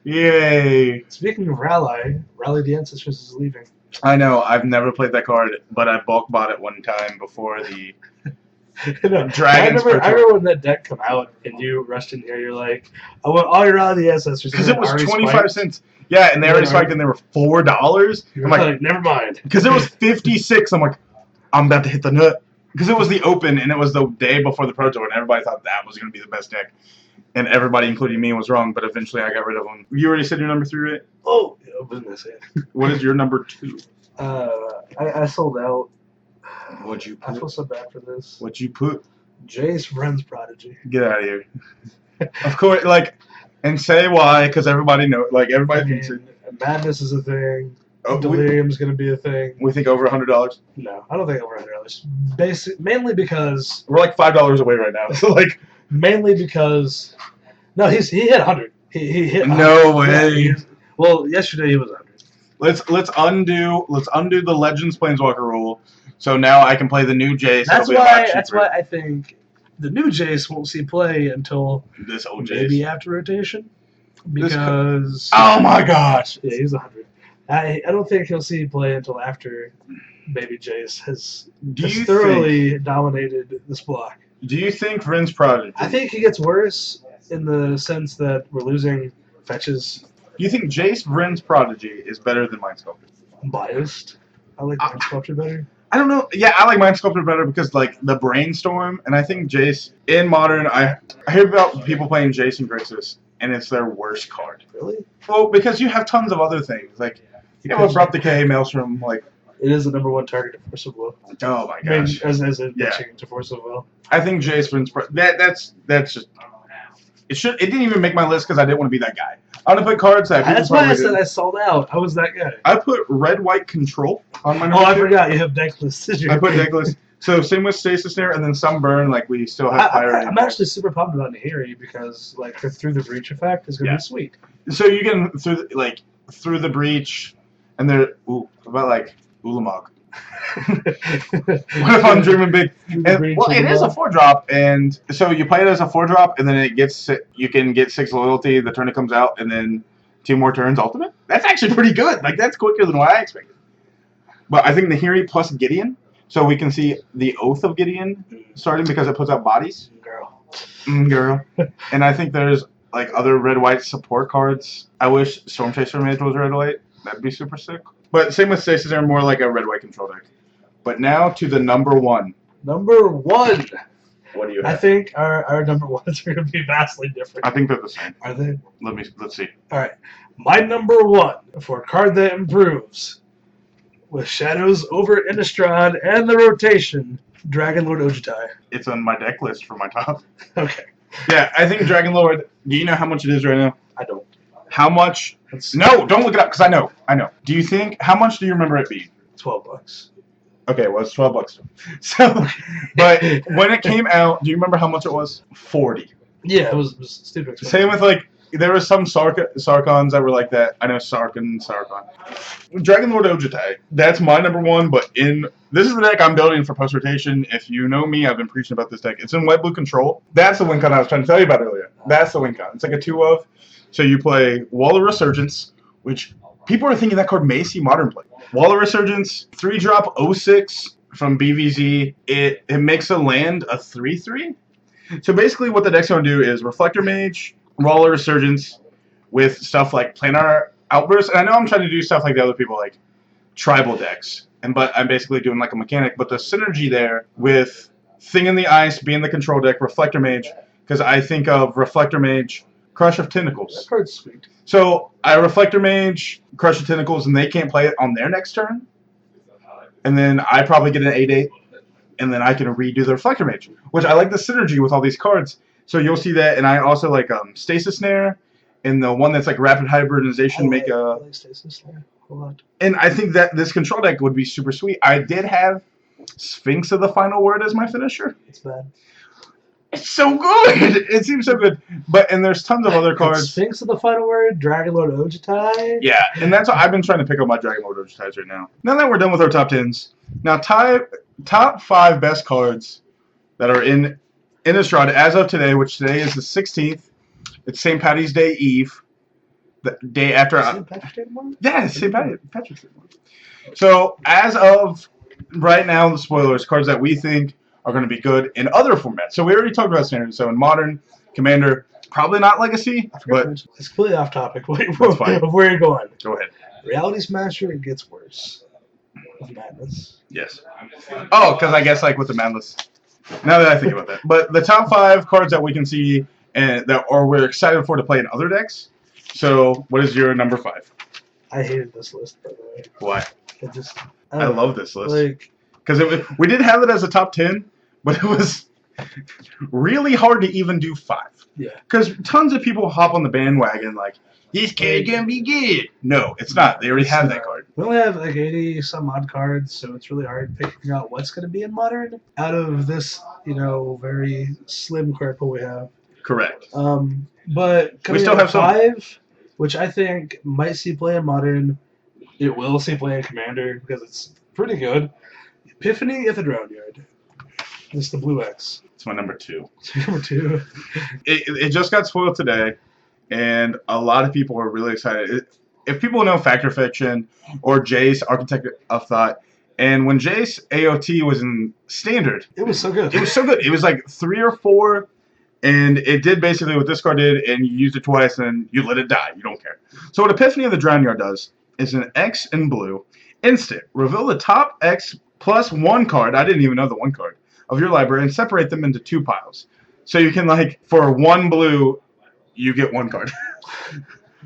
S2: Yay.
S3: Speaking of Rally the Ancestors is leaving.
S2: I know, I've never played that card, but I bulk bought it one time before the Dragons.
S3: I remember when that deck come out and you rushed in here, you're like, I want all your Rally the Ancestors.
S2: Because it was 25 cents. Yeah, and they already spiked and they were $4. I'm like,
S3: never mind.
S2: Because it was 56. I'm like, I'm about to hit the nut. Because it was the open and it was the day before the Pro Tour and everybody thought that was going to be the best deck. And everybody, including me, was wrong, but eventually I got rid of them. You already said your number 3, right?
S3: Oh, I was going to say it.
S2: What is your number 2?
S3: I sold out.
S2: What'd you put?
S3: I feel so bad for this.
S2: What'd you put?
S3: Jace Ren's Prodigy.
S2: Get out of here. Of course, like, and say why, because everybody knows, like, everybody thinks it.
S3: Madness is a thing.
S2: Oh,
S3: Delirium's going to be a thing.
S2: We think over $100?
S3: No, I don't think over $100. Mainly because...
S2: We're like $5 away right now. So, like...
S3: Mainly because... No, he hit 100. He hit 100.
S2: No way.
S3: Well, yesterday he was 100.
S2: Let's undo the Legends Planeswalker rule. So now I can play the new Jace.
S3: That's why I think the new Jace won't see play until
S2: this old Jace.
S3: Maybe after rotation. Because...
S2: Oh my gosh!
S3: Yeah, he's 100. I don't think he'll see play until after Baby Jace has thoroughly dominated this block.
S2: Do you think Vryn's Prodigy?
S3: I think he gets worse in the sense that we're losing fetches.
S2: Do you think Jace Vryn's Prodigy is better than Mind Sculptor?
S3: I'm biased. I like Mind Sculptor better.
S2: I don't know. Yeah, I like Mind Sculptor better because, like, the Brainstorm, and I think Jace, in Modern, I hear about people playing Jace and Grixis, and it's their worst card.
S3: Really?
S2: Well, because you have tons of other things. Like, you have Abrupt Decay, Maelstrom, like...
S3: It is the #1 target to Force of Will.
S2: Oh my gosh!
S3: I mean, as a pitching to Force of Will.
S2: I think Jace Vryn's that's just it didn't even make my list because I didn't want to be that guy. I want to put cards that.
S3: That's why I said I sold out. I was that guy.
S2: I put Red White Control on my.
S3: Oh, I forgot you have deck list.
S2: I put deck list. So same with Stasis Snare and then Sunburn. Like we still have Pirate.
S3: I'm actually super pumped about Nahiri because like her Through the Breach effect is gonna be sweet.
S2: So you can through the breach, and there. Ooh, about like Ulamog. What if I'm dreaming big? Well, it is a 4-drop, and so you play it as a 4-drop, and then you can get 6 loyalty the turn it comes out, and then 2 more turns ultimate. That's actually pretty good. Like that's quicker than what I expected. But I think Nahiri plus Gideon, so we can see the Oath of Gideon starting because it puts out bodies. Girl. And I think there's like other red-white support cards. I wish Storm Chaser Mage was red-white. That'd be super sick. But same with Stasis, they're more like a red-white control deck. But now to the #1.
S3: Number 1.
S2: What do you have?
S3: I think our #1s are going to be vastly different.
S2: I think they're the same.
S3: Are they?
S2: Let's see.
S3: All right. My #1 for a card that improves with Shadows Over Innistrad and the rotation, Dragon Lord Ojutai.
S2: It's on my deck list for my top.
S3: Okay.
S2: Yeah, I think Dragon Lord. Do you know how much it is right now?
S3: I don't.
S2: How much? No, don't look it up because I know. Do you think? How much do you remember it being?
S3: $12.
S2: Okay, well, it's $12. So, but when it came out, do you remember how much it was? $40.
S3: Yeah, it was stupid expensive.
S2: Same with like there were some Sarkons that were like that. I know Sarkon. Dragon Lord Ojutai. That's my #1. But this is the deck I'm building for post rotation. If you know me, I've been preaching about this deck. It's in white blue control. That's the win con I was trying to tell you about earlier. That's the win con. It's like a 2-of. So you play Wall of Resurgence, which people are thinking that card may see Modern play. Wall of Resurgence, 3-drop 06 from BVZ. It makes a land a 3/3. So basically what the deck's going to do is Reflector Mage, Wall of Resurgence with stuff like Planar Outburst. And I know I'm trying to do stuff like the other people, like tribal decks. But I'm basically doing like a mechanic. But the synergy there with Thing in the Ice being the control deck, Reflector Mage, because I think of Reflector Mage, Crush of Tentacles.
S3: That card's sweet. So
S2: I Reflector Mage, Crush of Tentacles, and they can't play it on their next turn. and then I probably get an 8/8, and then I can redo the Reflector Mage, which I like the synergy with all these cards. So you'll see that, and I also like Stasis Snare, and the one that's like Rapid Hybridization.
S3: I like Stasis Snare a lot.
S2: And I think that this control deck would be super sweet. I did have Sphinx of the Final Word as my finisher.
S3: It's bad.
S2: It's so good. It seems so good. And there's tons of other cards.
S3: Sphinx of the Final Word, Dragonlord Ojutai.
S2: Yeah, and that's what I've been trying to pick up my Dragonlord Ojutais right now. Now that we're done with our top 10s, now top 5 best cards that are in Innistrad as of today, which today is the 16th. It's St. Patty's Day Eve. The day after.
S3: St. Patrick's Day tomorrow?
S2: Yeah, it's St. Patrick's Day tomorrow. So as of right now, the spoilers, cards that we think are going to be good in other formats. So we already talked about standard. So in Modern, Commander, probably not Legacy, but
S3: it's completely off topic. Where you're going?
S2: Go ahead.
S3: Reality Smasher, it gets worse. With Madness.
S2: Yes. Oh, because I guess like with the Madness. Now that I think about that, but the top 5 cards that we can see and that or we're excited for to play in other decks. So what is your number 5?
S3: I hated this list, by the way.
S2: Why?
S3: I
S2: love this list.
S3: Like,
S2: because we did have it as a top 10, but it was really hard to even do 5.
S3: Yeah.
S2: Because tons of people hop on the bandwagon like, this card can be good. No, it's not. They already have that card.
S3: We only have like 80 some odd cards, so it's really hard figuring out what's going to be in Modern out of this, very slim card pool we have.
S2: Correct.
S3: But
S2: we still have
S3: 5, which I think might see play in Modern. It will see play in Commander because it's pretty good. Epiphany at the Drowned Yard. It's the Blue X.
S2: It's my number 2.
S3: Number 2.
S2: It just got spoiled today, and a lot of people are really excited. If people know Fact or Fiction or Jace, Architect of Thought, and when Jace AOT was in Standard,
S3: it was so good.
S2: It was so good. It was like 3 or 4, and it did basically what this card did, and you used it twice, and you let it die. You don't care. So what Epiphany of the Drowned Yard does is an X in blue, instant. Reveal the top X plus 1 card, I didn't even know the 1 card, of your library, and separate them into 2 piles. So you can, like, for 1 blue, you get 1 card.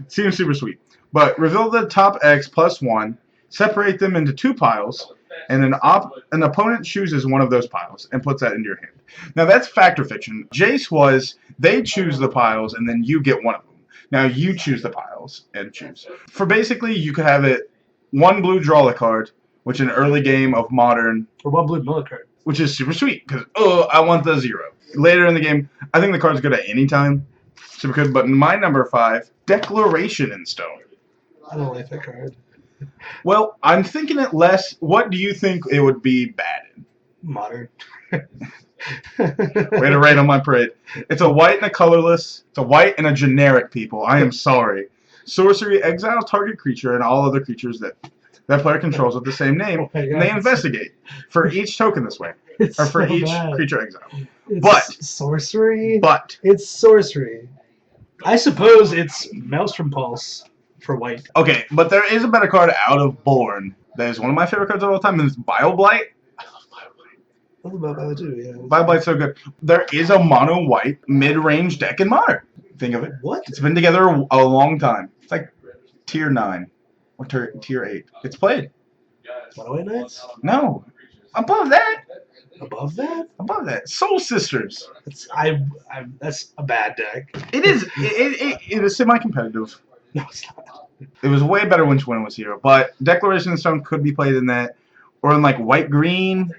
S2: Seems super sweet. But reveal the top X plus 1, separate them into 2 piles, and an opponent chooses one of those piles and puts that into your hand. Now that's Fact or Fiction. Jace was, they choose the piles, and then you get one of them. Now you choose the piles and choose. For basically, you could have it 1 blue, draw a card, which in early game of Modern.
S3: Or 1 blue, mill a card.
S2: Which is super sweet, because, I want the 0. Later in the game, I think the card's good at any time. Super good, but in my number 5, Declaration in Stone.
S3: I don't like that card.
S2: Well, I'm thinking it less. What do you think it would be bad in?
S3: Modern.
S2: Way to rain on my parade. It's a white and a colorless. It's a white and a generic, people. I am sorry. Sorcery, exile target creature and all other creatures that player controls with the same name, and they investigate for each token this way. Or for each creature exile. But
S3: sorcery?
S2: But
S3: it's sorcery. I suppose it's Maelstrom Pulse for white.
S2: Okay, but there is a better card out of Born that is one of my favorite cards of all time, and it's Bioblight. I love
S3: Bioblight. I love Bioblight too, yeah.
S2: Bioblight's so good. There is a mono white mid-range deck in Modern. Think of it.
S3: What?
S2: It's been together a long time. It's like tier 9 or tier 8. It's played.
S3: Mono White Knights?
S2: No. Above that.
S3: Above that?
S2: Above that. Soul Sisters.
S3: That's a bad deck.
S2: It is. It is semi-competitive.
S3: No, it's not.
S2: It was way better when Twin was here, but Declaration in Stone could be played in that, or in like white-green.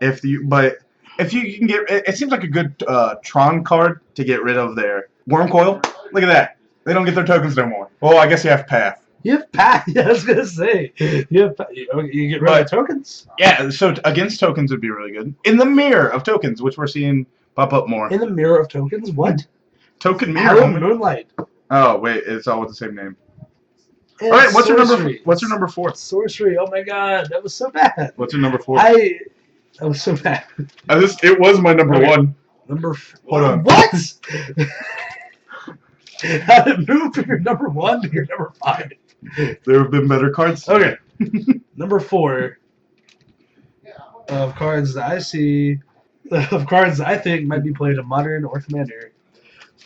S2: If you can get, it seems like a good Tron card to get rid of their Worm Coil. Look at that. They don't get their tokens no more. Well, I guess you have Path.
S3: You have Path. Yeah, I was gonna say you get rid of tokens.
S2: Yeah, so against tokens would be really good. In the Mirror of Tokens, which we're seeing pop up more.
S3: In the Mirror of Tokens, what?
S2: Token Mirror.
S3: Moonlight.
S2: Oh wait, it's all with the same name. All right, what's your number 4?
S3: Sorcery. Oh my God, that was so bad.
S2: What's your number 4?
S3: That was so bad.
S2: It was my number 1.
S3: Hold on. What? How did it move from your number 1 to your number 5?
S2: There have been better cards.
S3: Okay. Number 4 of cards that I see, of cards that I think might be played in Modern or Commander.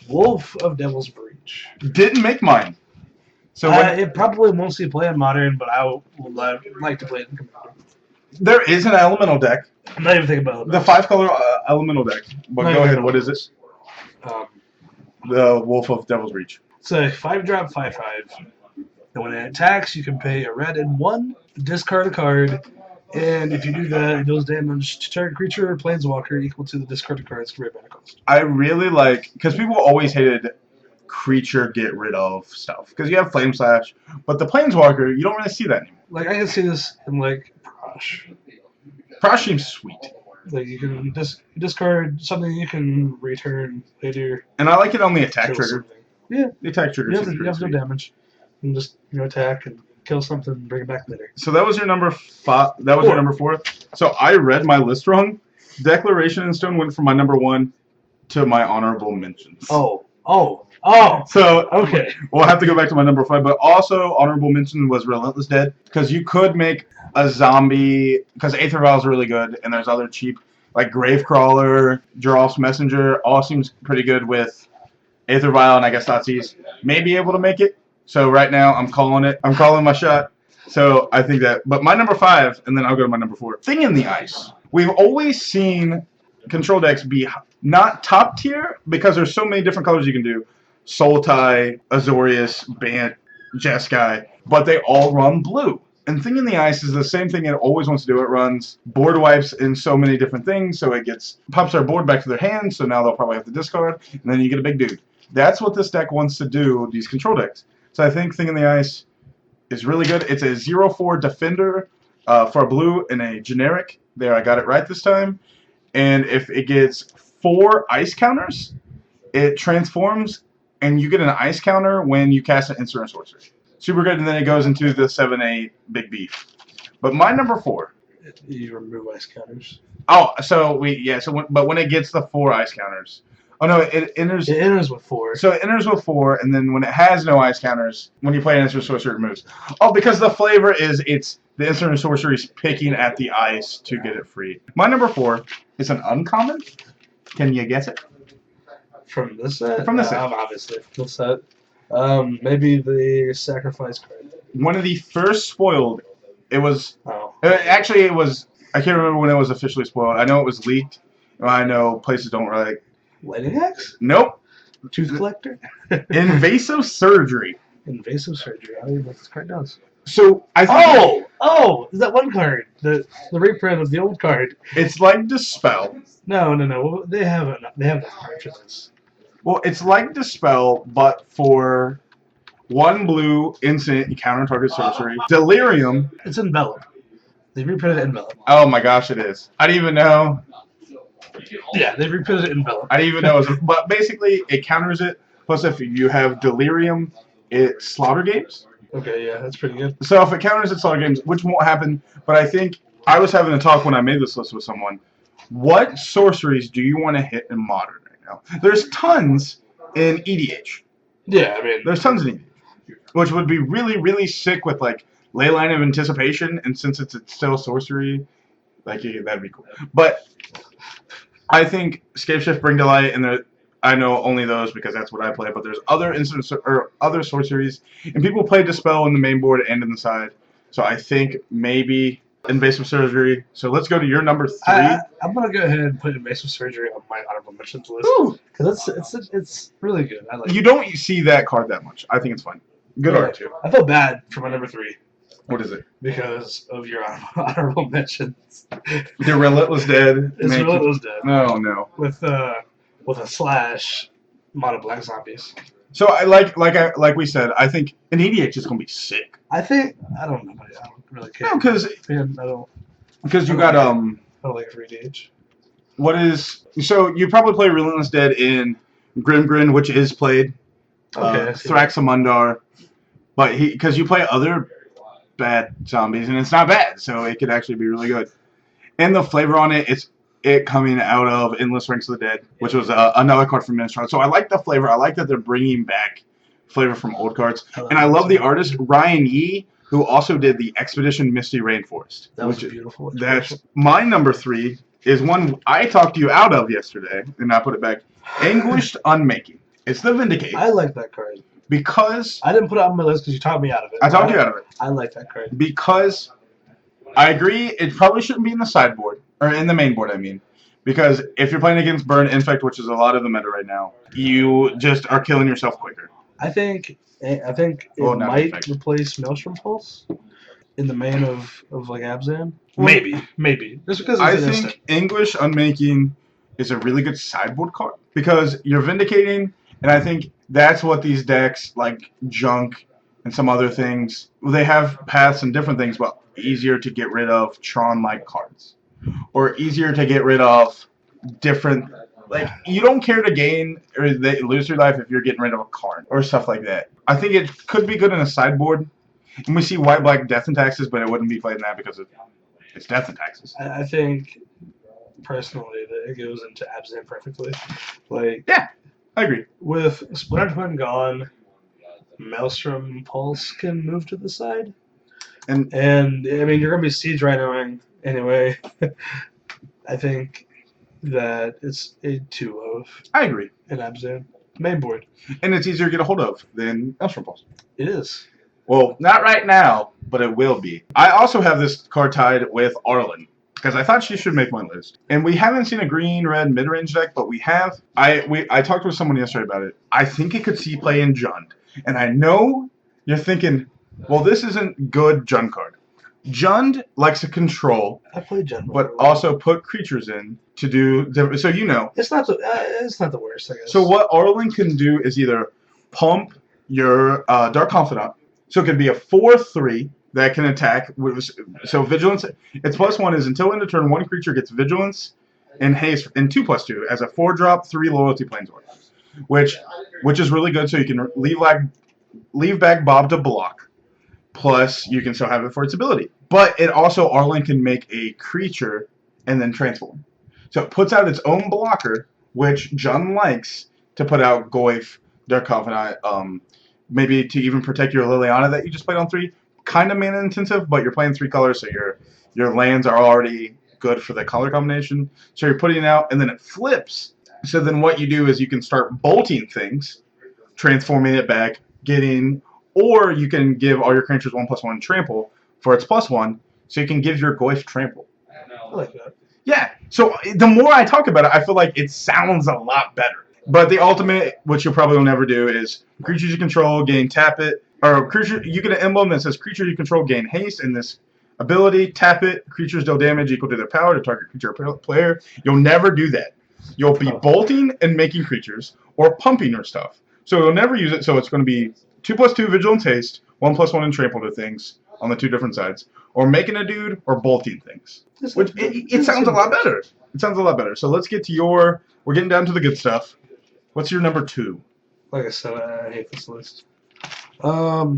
S3: Wolf of Devil's Breach.
S2: Didn't make mine. So
S3: it probably won't see play in Modern, but I would like to play it in Commander.
S2: There is an elemental deck.
S3: I'm not even thinking about
S2: The 5-color elemental deck. But go ahead. What is it? The Wolf of Devil's Reach.
S3: It's a 5-drop 5/5. And when it attacks, you can pay a red and 1, discard a card, and if you do that, it deals damage to target creature or planeswalker equal to the discarded card's red mana cost.
S2: I really like, because people always hated creature get rid of stuff, because you have Flame Slash, but the planeswalker, you don't really see that anymore.
S3: Like, I can see this in, like, Prosh.
S2: Prosh seems sweet.
S3: Like, you can discard something you can return later.
S2: And I like it on the attack trigger.
S3: Something. Yeah.
S2: The attack trigger.
S3: You have no damage. You can just attack and kill something and bring it back later.
S2: So that was your number 5. That was your number 4. So I read my list wrong. Declaration in Stone went from my number 1 to my honorable mentions.
S3: Oh.
S2: So
S3: okay.
S2: We'll have to go back to my number 5. But also honorable mention was Relentless Dead, because you could make a zombie, because Aether Vial is really good, and there's other cheap like Gravecrawler, Jarolf's Messenger. All seems pretty good with Aether Vial, and I guess Thoughtseize may be able to make it. So right now, I'm calling it. I'm calling my shot. So I think that. But my number 5, and then I'll go to my number 4. Thing in the Ice. We've always seen control decks be not top tier, because there's so many different colors you can do. Sultai, Azorius, Bant, Jeskai. But they all run blue. And Thing in the Ice is the same thing it always wants to do. It runs board wipes in so many different things. So it pops their board back to their hand. So now they'll probably have to discard. And then you get a big dude. That's what this deck wants to do, these control decks. So I think Thing in the Ice is really good. It's a 0/4 defender for a blue and a generic. There, I got it right this time. And if it gets 4 ice counters, it transforms, and you get an ice counter when you cast an instant or sorcery. Super good, and then it goes into the 7/8 big beef. But my number 4.
S3: You remove ice counters.
S2: Oh, so but when it gets the 4 ice counters. Oh no, it enters.
S3: It enters with 4.
S2: So it enters with 4, and then when it has no ice counters, when you play an instant sorcery, it removes. Oh, because the flavor is the instant sorcery is picking at the ice to get it free. My number 4 is an uncommon. Can you guess it?
S3: From this set?
S2: From this set.
S3: Obviously, from this set. Maybe the sacrifice card.
S2: One of the first spoiled. It was.
S3: Oh.
S2: Actually, it was. I can't remember when it was officially spoiled. I know it was leaked. I know places don't really.
S3: Lightning Axe?
S2: Nope.
S3: Tooth Collector?
S2: Invasive Surgery.
S3: Invasive Surgery. I don't even know what this card does.
S2: So I think.
S3: Oh! Is that one card? The reprint of the old card.
S2: It's like Dispel.
S3: No. They have enough card for this.
S2: Well, it's like Dispel, but for 1 blue instant counter target sorcery. Delirium.
S3: It's Envelop. They reprinted Envelop.
S2: Oh my gosh, it is. I didn't even know.
S3: Yeah, they reprinted Envelop.
S2: I didn't even know. But basically, it counters it. Plus, if you have Delirium, it slaughter games.
S3: Okay, yeah, that's pretty good.
S2: So if it counters it slaughter games, which won't happen, but I think I was having a talk when I made this list with someone. What sorceries do you want to hit in Modern right now? There's tons in EDH.
S3: Yeah, I mean...
S2: There's tons in EDH. Which would be really, really sick with, like, Leyline of Anticipation, and since it's still sorcery, like, yeah, that'd be cool. But I think Scapeshift, Bring to Light, and I know only those because that's what I play, but there's other instances or other sorceries, and people play Dispel in the main board and in the side. So I think maybe Invasive Surgery. So let's go to your number 3.
S3: I'm gonna go ahead and put Invasive Surgery on my honorable mentions list because it's really good. I like.
S2: You don't see that card that much. I think it's fun. Good art too.
S3: I feel bad for my number 3.
S2: What is it?
S3: Because of your honorable mentions.
S2: The Relentless Dead.
S3: It's Relentless Dead.
S2: No.
S3: With a slash mono black zombies.
S2: So I like we said, I think an EDH is gonna be sick.
S3: I don't know. I don't really care.
S2: No, because you got
S3: I don't like it for EDH.
S2: So you probably play Relentless Dead in Grimgrin, which is played.
S3: Okay.
S2: Thraxamundar, but because you play other bad zombies and it's not bad, so it could actually be really good. And the flavor on it coming out of Endless Ranks of the Dead, which was another card from Innistrad. So I like the flavor. I like that they're bringing back flavor from old cards. And I love the artist, Ryan Yee, who also did the Expedition Misty Rainforest.
S3: That was beautiful.
S2: That's my number 3 is one I talked you out of yesterday, and I put it back. Anguished Unmaking. It's the Vindicate.
S3: I like that card.
S2: Because...
S3: I didn't put it on my list because you talked me out of it.
S2: I talked you out of it.
S3: I like that card.
S2: Because I agree. It probably shouldn't be in the sideboard, or in the main board, I mean. Because if you're playing against Burn Infect, which is a lot of the meta right now, you just are killing yourself quicker.
S3: I think it
S2: Well, not
S3: might
S2: Infect.
S3: replace Maelstrom Pulse in the main of like Abzan. Maybe. Just because it's
S2: I
S3: an
S2: think
S3: instant.
S2: English Unmaking is a really good sideboard card because you're vindicating, and I think that's what these decks like Junk and some other things. Well, they have paths and different things, but easier to get rid of Tron-like cards, or easier to get rid of different. Like you don't care to gain or lose your life if you're getting rid of a card or stuff like that. I think it could be good in a sideboard, and we see white-black Death and Taxes, but it wouldn't be played in that because it's Death and Taxes.
S3: I think personally that it goes into Abzan perfectly. Like
S2: Yeah, I agree.
S3: with Splinter Twin gone, Maelstrom Pulse can move to the side.
S2: And
S3: I mean, you're gonna be siege rhinoing anyway. I think that it's a 2 of
S2: I agree.
S3: an Abzan main board.
S2: And it's easier to get a hold of than Maelstrom Pulse.
S3: It is.
S2: Well, not right now, but it will be. I also have this card tied with Arlen because I thought she should make my list. And we haven't seen a green-red mid-range deck, but we have. I talked with someone yesterday about it. I think it could see play in Jund. And I know you're thinking, well, this isn't good Jund card. Jund likes to control,
S3: I played Jund,
S2: but also put creatures in to do. So you know.
S3: it's not the worst, I guess.
S2: So what Arlen can do is either pump your Dark Confidant. So it could be a 4/3 that can attack. So Vigilance. Its +1 is until end of turn, one creature gets Vigilance and Haste and 2/2 as a 4-drop 3 loyalty planeswalker, which is really good. So you can leave back Bob to block. Plus, you can still have it for its ability. But it also, Arlen can make a creature and then transform. So it puts out its own blocker, which Jund likes to put out Goyf, Dark Confidant, maybe to even protect your Liliana that you just played on 3. Kind of mana intensive, but you're playing 3 colors, so your lands are already good for the color combination. So you're putting it out, and then it flips. So then what you do is you can start bolting things, transforming it back, or you can give all your creatures 1/1 trample for its +1, so you can give your Goyf trample.
S3: I like that.
S2: Yeah, so the more I talk about it, I feel like it sounds a lot better. But the ultimate, which you probably will never do, is creatures you control gain tap it, or creature you get an emblem that says creature you control gain haste, and this ability, tap it, creatures deal damage equal to their power to target creature or player. You'll never do that. You'll be bolting and making creatures, or pumping your stuff. So you'll never use it, so it's going to be 2/2 Vigilance Haste, 1/1 and trample to things on the 2 different sides, or making a dude, or bolting things. Which it sounds a lot better. It sounds a lot better. So let's get to we're getting down to the good stuff. What's your number 2?
S3: Like I said, I hate this list. I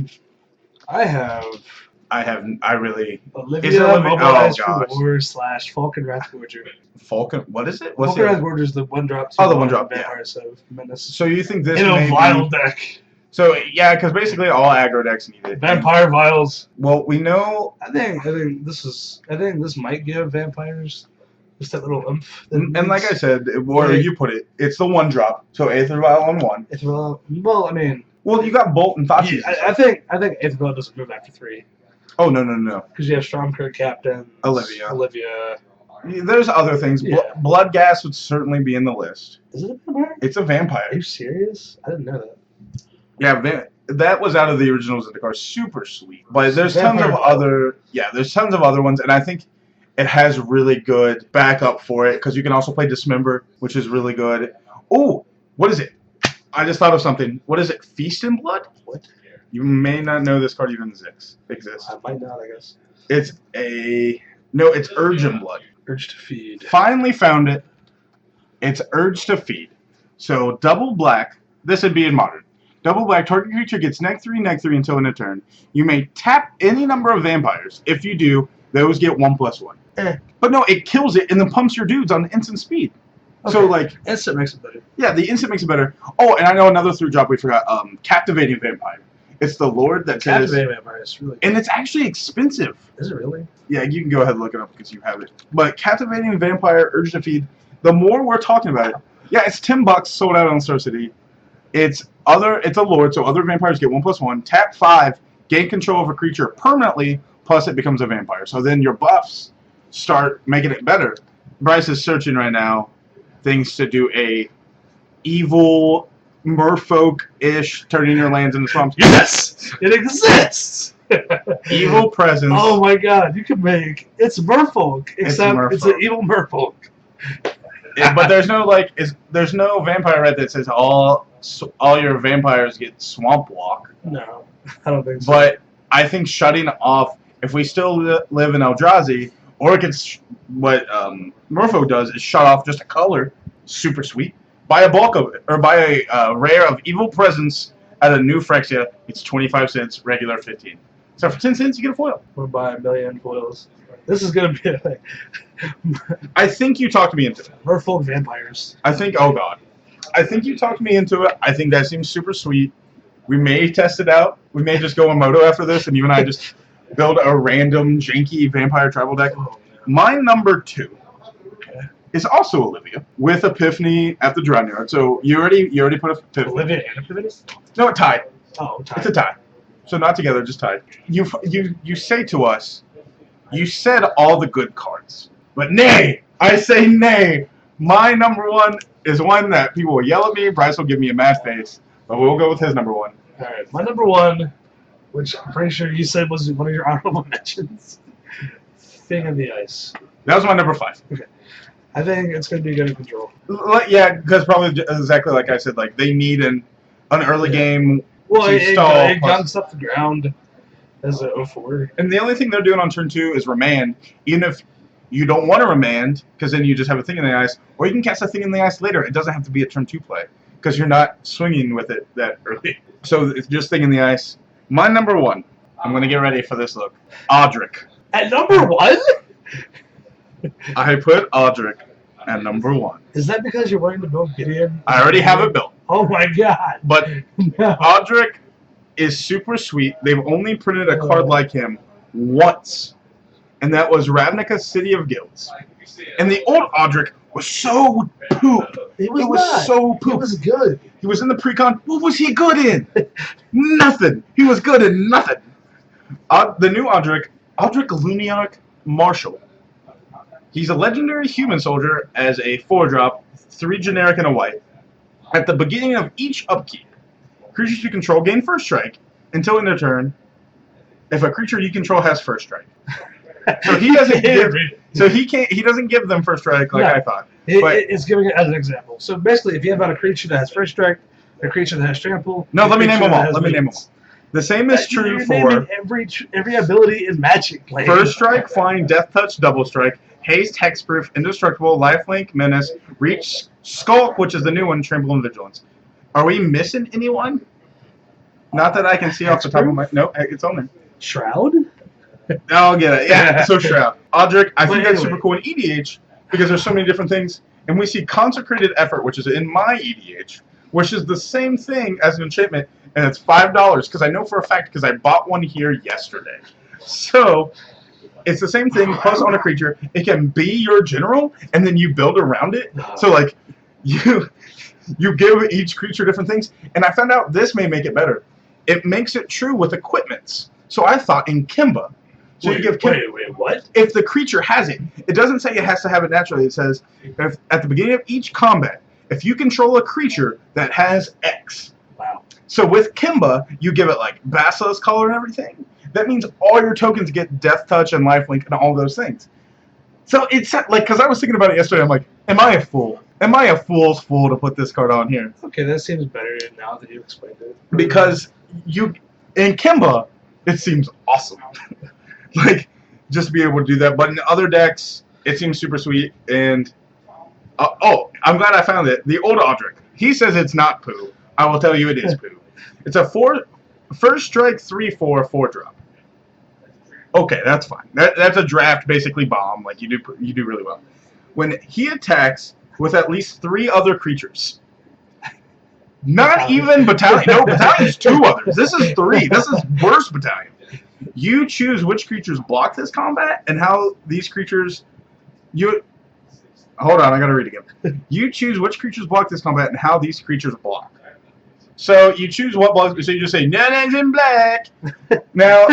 S3: really Olivia
S2: Is it Olivia?
S3: Mobilized
S2: Oh,
S3: for
S2: gosh.
S3: War / Falcon Wrathforger.
S2: Falcon, what is it? What's
S3: Falcon
S2: the
S3: Wrathforger is the 1-drop.
S2: Oh, the 1-drop, yeah.
S3: Vampires of Menace.
S2: So you think this
S3: In
S2: may
S3: a
S2: be...
S3: Vial deck.
S2: So yeah, because basically all aggro decks need it.
S3: Vampire Vials.
S2: Well, we know...
S3: I think this might give vampires just that little oomph.
S2: And like I said, where you put it, it's the 1-drop. So Aether Vial on 1.
S3: Well, I mean...
S2: Well, you got Bolt and Thoughtseize.
S3: Yeah, I think Aether Vial doesn't move after 3.
S2: Oh, no.
S3: Because you have Stormcurd Captain, Olivia.
S2: There's other things.
S3: Yeah.
S2: Bloodghast would certainly be in the list.
S3: Is it a vampire?
S2: It's a vampire.
S3: Are you serious? I didn't know that.
S2: Yeah, that was out of the originals of the car. Super sweet. But there's
S3: Vampire
S2: tons of other... Yeah, there's tons of other ones, and I think it has really good backup for it, because you can also play Dismember, which is really good. Oh, what is it? I just thought of something. What is it? Feast in Blood?
S3: What?
S2: You may not know this card even exists.
S3: I might not, I guess.
S2: It's Urge in Blood.
S3: Urge to Feed.
S2: Finally found it. It's Urge to Feed. So double black. This would be in Modern. Double black. Target creature gets -3/-3 until end of turn. You may tap any number of vampires. If you do, those get 1/1. But no, it kills it and then pumps your dudes on instant speed. Okay. So like
S3: instant makes it better.
S2: Yeah, the instant makes it better. Oh, and I know another 3-drop we forgot. Captivating Vampire. It's the Lord that says...
S3: Captivating Vampire is really good.
S2: And it's actually expensive.
S3: Is it really?
S2: Yeah, you can go ahead and look it up because you have it. But Captivating Vampire, Urge to Feed, the more we're talking about it, yeah, it's $10 sold out on Star City. It's a Lord, so other vampires get 1/1. Tap 5, gain control of a creature permanently plus it becomes a vampire. So then your buffs start making it better. Bryce is searching right now things to do a evil merfolk-ish, turning your lands into swamps.
S3: Yes! It exists!
S2: Evil presence.
S3: Oh my god, you can make... It's merfolk, except it's an evil merfolk.
S2: But there's no there's no vampire red that says all your vampires get swamp walk.
S3: No, I don't think so.
S2: But I think shutting off, if we still live in Eldrazi, or it gets what Merfolk does is shut off just a color, super sweet. Buy a bulk of it, or buy a rare of Evil Presence at a new Phyrexia. It's 25 cents, regular 15. So for 10 cents, you get a foil.
S3: We'll buy a million foils. This is gonna be like
S2: I think you talked me into it.
S3: Merfolk vampires.
S2: I think, oh god. I think you talked me into it. I think that seems super sweet. We may test it out. We may just go on Moto after this, and you and I just build a random janky vampire tribal deck.
S3: Oh,
S2: My number 2 is also Olivia with Epiphany at the drawing yard. So you already put Epiphany.
S3: Olivia and Epiphany?
S2: No, it tied.
S3: Oh, tied.
S2: It's a tie. So not together, just tied. You say to us, you said all the good cards, but nay, I say nay. My number 1 is one that people will yell at me. Bryce will give me a mad face, but we'll go with his number 1.
S3: All right, my number 1, which I'm pretty sure you said was one of your honorable mentions, Thing in the Ice.
S2: That was my number 5.
S3: Okay, I think it's going to be good in control.
S2: Yeah, because probably exactly like I said, like they need an early game.
S3: Well, it
S2: stall
S3: gunks up the ground as a 0-4.
S2: And the only thing they're doing on turn 2 is remand. Even if you don't want to remand, because then you just have a Thing in the Ice, or you can cast a Thing in the Ice later. It doesn't have to be a turn 2 play, because you're not swinging with it that early. So it's just Thing in the Ice. My number 1, I'm going to get ready for this look. Audric.
S3: At number 1?
S2: I put Audric at number 1.
S3: Is that because you're wanting to build Gideon?
S2: I already have it built.
S3: Oh my god.
S2: But
S3: No.
S2: Audric is super sweet. They've only printed a card like him once, and that was Ravnica City of Guilds. And the old Audric was so poop.
S3: It was
S2: not. So poop.
S3: It was good.
S2: He was in the pre-con. What was he good in? Nothing. He was good in nothing. The new Audric Luniarch Marshall. He's a legendary human soldier as a 4-drop, 3 generic and a white. At the beginning of each upkeep, creatures you control gain first strike until in their turn. If a creature you control has first strike, so he doesn't give. So he can't. He doesn't give them first strike like I thought.
S3: It's giving it as an example. So basically, if you have a creature that has first strike, a creature that has trample.
S2: No, let me name them all. The same is true for
S3: every ability in Magic. Play.
S2: First strike, flying, death touch, double strike, haste, hexproof, indestructible, lifelink, menace, reach, skulk, which is the new one, trample, and vigilance. Are we missing anyone? Not that I can see off the top of my. No, it's on there.
S3: Shroud.
S2: I'll get it. Yeah, so Shroud. Audric, I think that's super cool in EDH because there's so many different things. And we see Consecrated Effort, which is in my EDH, which is the same thing as an enchantment, and it's $5 because I know for a fact because I bought one here yesterday. So it's the same thing, plus on a creature. It can be your general, and then you build around it. So, like, you give each creature different things. And I found out this may make it better. It makes it true with equipments. So I thought in Kimba. So
S3: wait,
S2: you give Kimba,
S3: wait, what?
S2: If the creature has it, it doesn't say it has to have it naturally. It says if, at the beginning of each combat, if you control a creature that has X.
S3: Wow.
S2: So with Kimba, you give it like Basilisk Collar and everything. That means all your tokens get Death Touch and Lifelink and all those things. So it's like, because I was thinking about it yesterday, I'm like, am I a fool? Am I a fool's fool to put this card on here?
S3: Okay, that seems better now that you explained it.
S2: Because in Kimba, it seems awesome. Like, just to be able to do that. But in other decks, it seems super sweet. And, I'm glad I found it. The old Audric, he says it's not poo. I will tell you it is poo. It's a first strike 3/4 4-drop. Okay, that's fine. That's a draft, basically bomb. Like, you do really well. When he attacks with at least 3 other creatures, not even Battalion. No, Battalion's 2 others. This is 3. This is worse Battalion. You choose which creatures block this combat and how these creatures. Hold on, I gotta read again. You choose which creatures block this combat and how these creatures block. So you choose what blocks. So you just say Nana's in black. Now,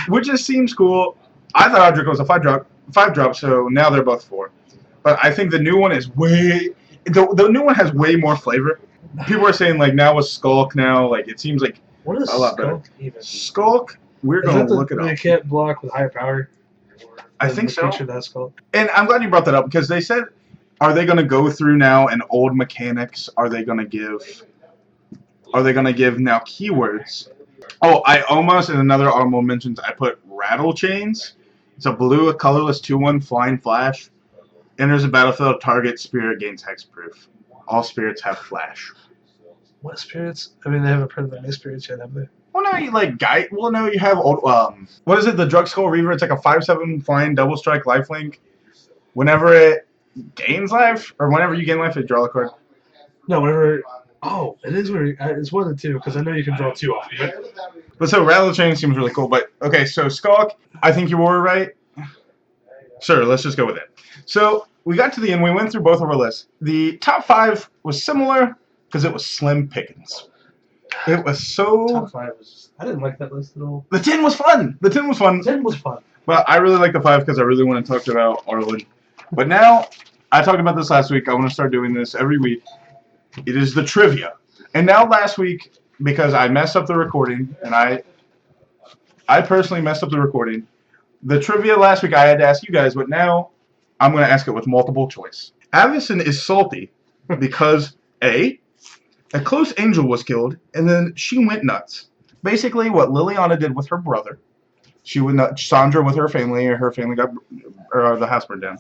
S2: which just seems cool. I thought Audric was a 5-drop. So now they're both 4. But I think the new one is the new one has way more flavor. People are saying like now with Skulk now like it seems like
S3: What is
S2: a lot better.
S3: Skulk even?
S2: Skulk, we're going to look it
S3: They
S2: up.
S3: can't block with higher power.
S2: I think so.
S3: That Skulk.
S2: And I'm glad you brought that up because they said, are they going to go through now and old mechanics? Are they going to give now keywords? Oh, I almost in another honorable mentions I put Rattle Chains. It's a blue, a colorless 2/1 flying flash. Enters the battlefield. Target spirit gains hexproof. All spirits have flash.
S3: What spirits? I mean, they haven't printed the new spirits yet, have they?
S2: Well, no, you like guy. Well, no, you have old. What is it? The Drug Skull Reaver. It's like a 5/7 flying double strike lifelink. Whenever it gains life, or whenever you gain life, it draw a card.
S3: No, whenever. Oh, it is where it's one of the two because I know you can draw 2 off of it.
S2: But so Rattle Chain seems really cool. But okay, so Skulk, I think you were right. Sure, let's just go with it. So we got to the end. We went through both of our lists. The top 5 was similar because it was slim pickings. It was so.
S3: Top 5 was. Just, I didn't like that list at all.
S2: The 10 was fun. The 10 was fun.
S3: 10 was fun.
S2: But I really like the 5 because I really want to talk about Arlen. But now, I talked about this last week. I want to start doing this every week. It is the trivia. And now last week, because I messed up the recording, and I personally messed up the recording, the trivia last week I had to ask you guys, but now I'm going to ask it with multiple choice. Avison is salty because, A, a close angel was killed, and then she went nuts. Basically, what Liliana did with her brother. She went nuts. Sandra with her family got the house burned down.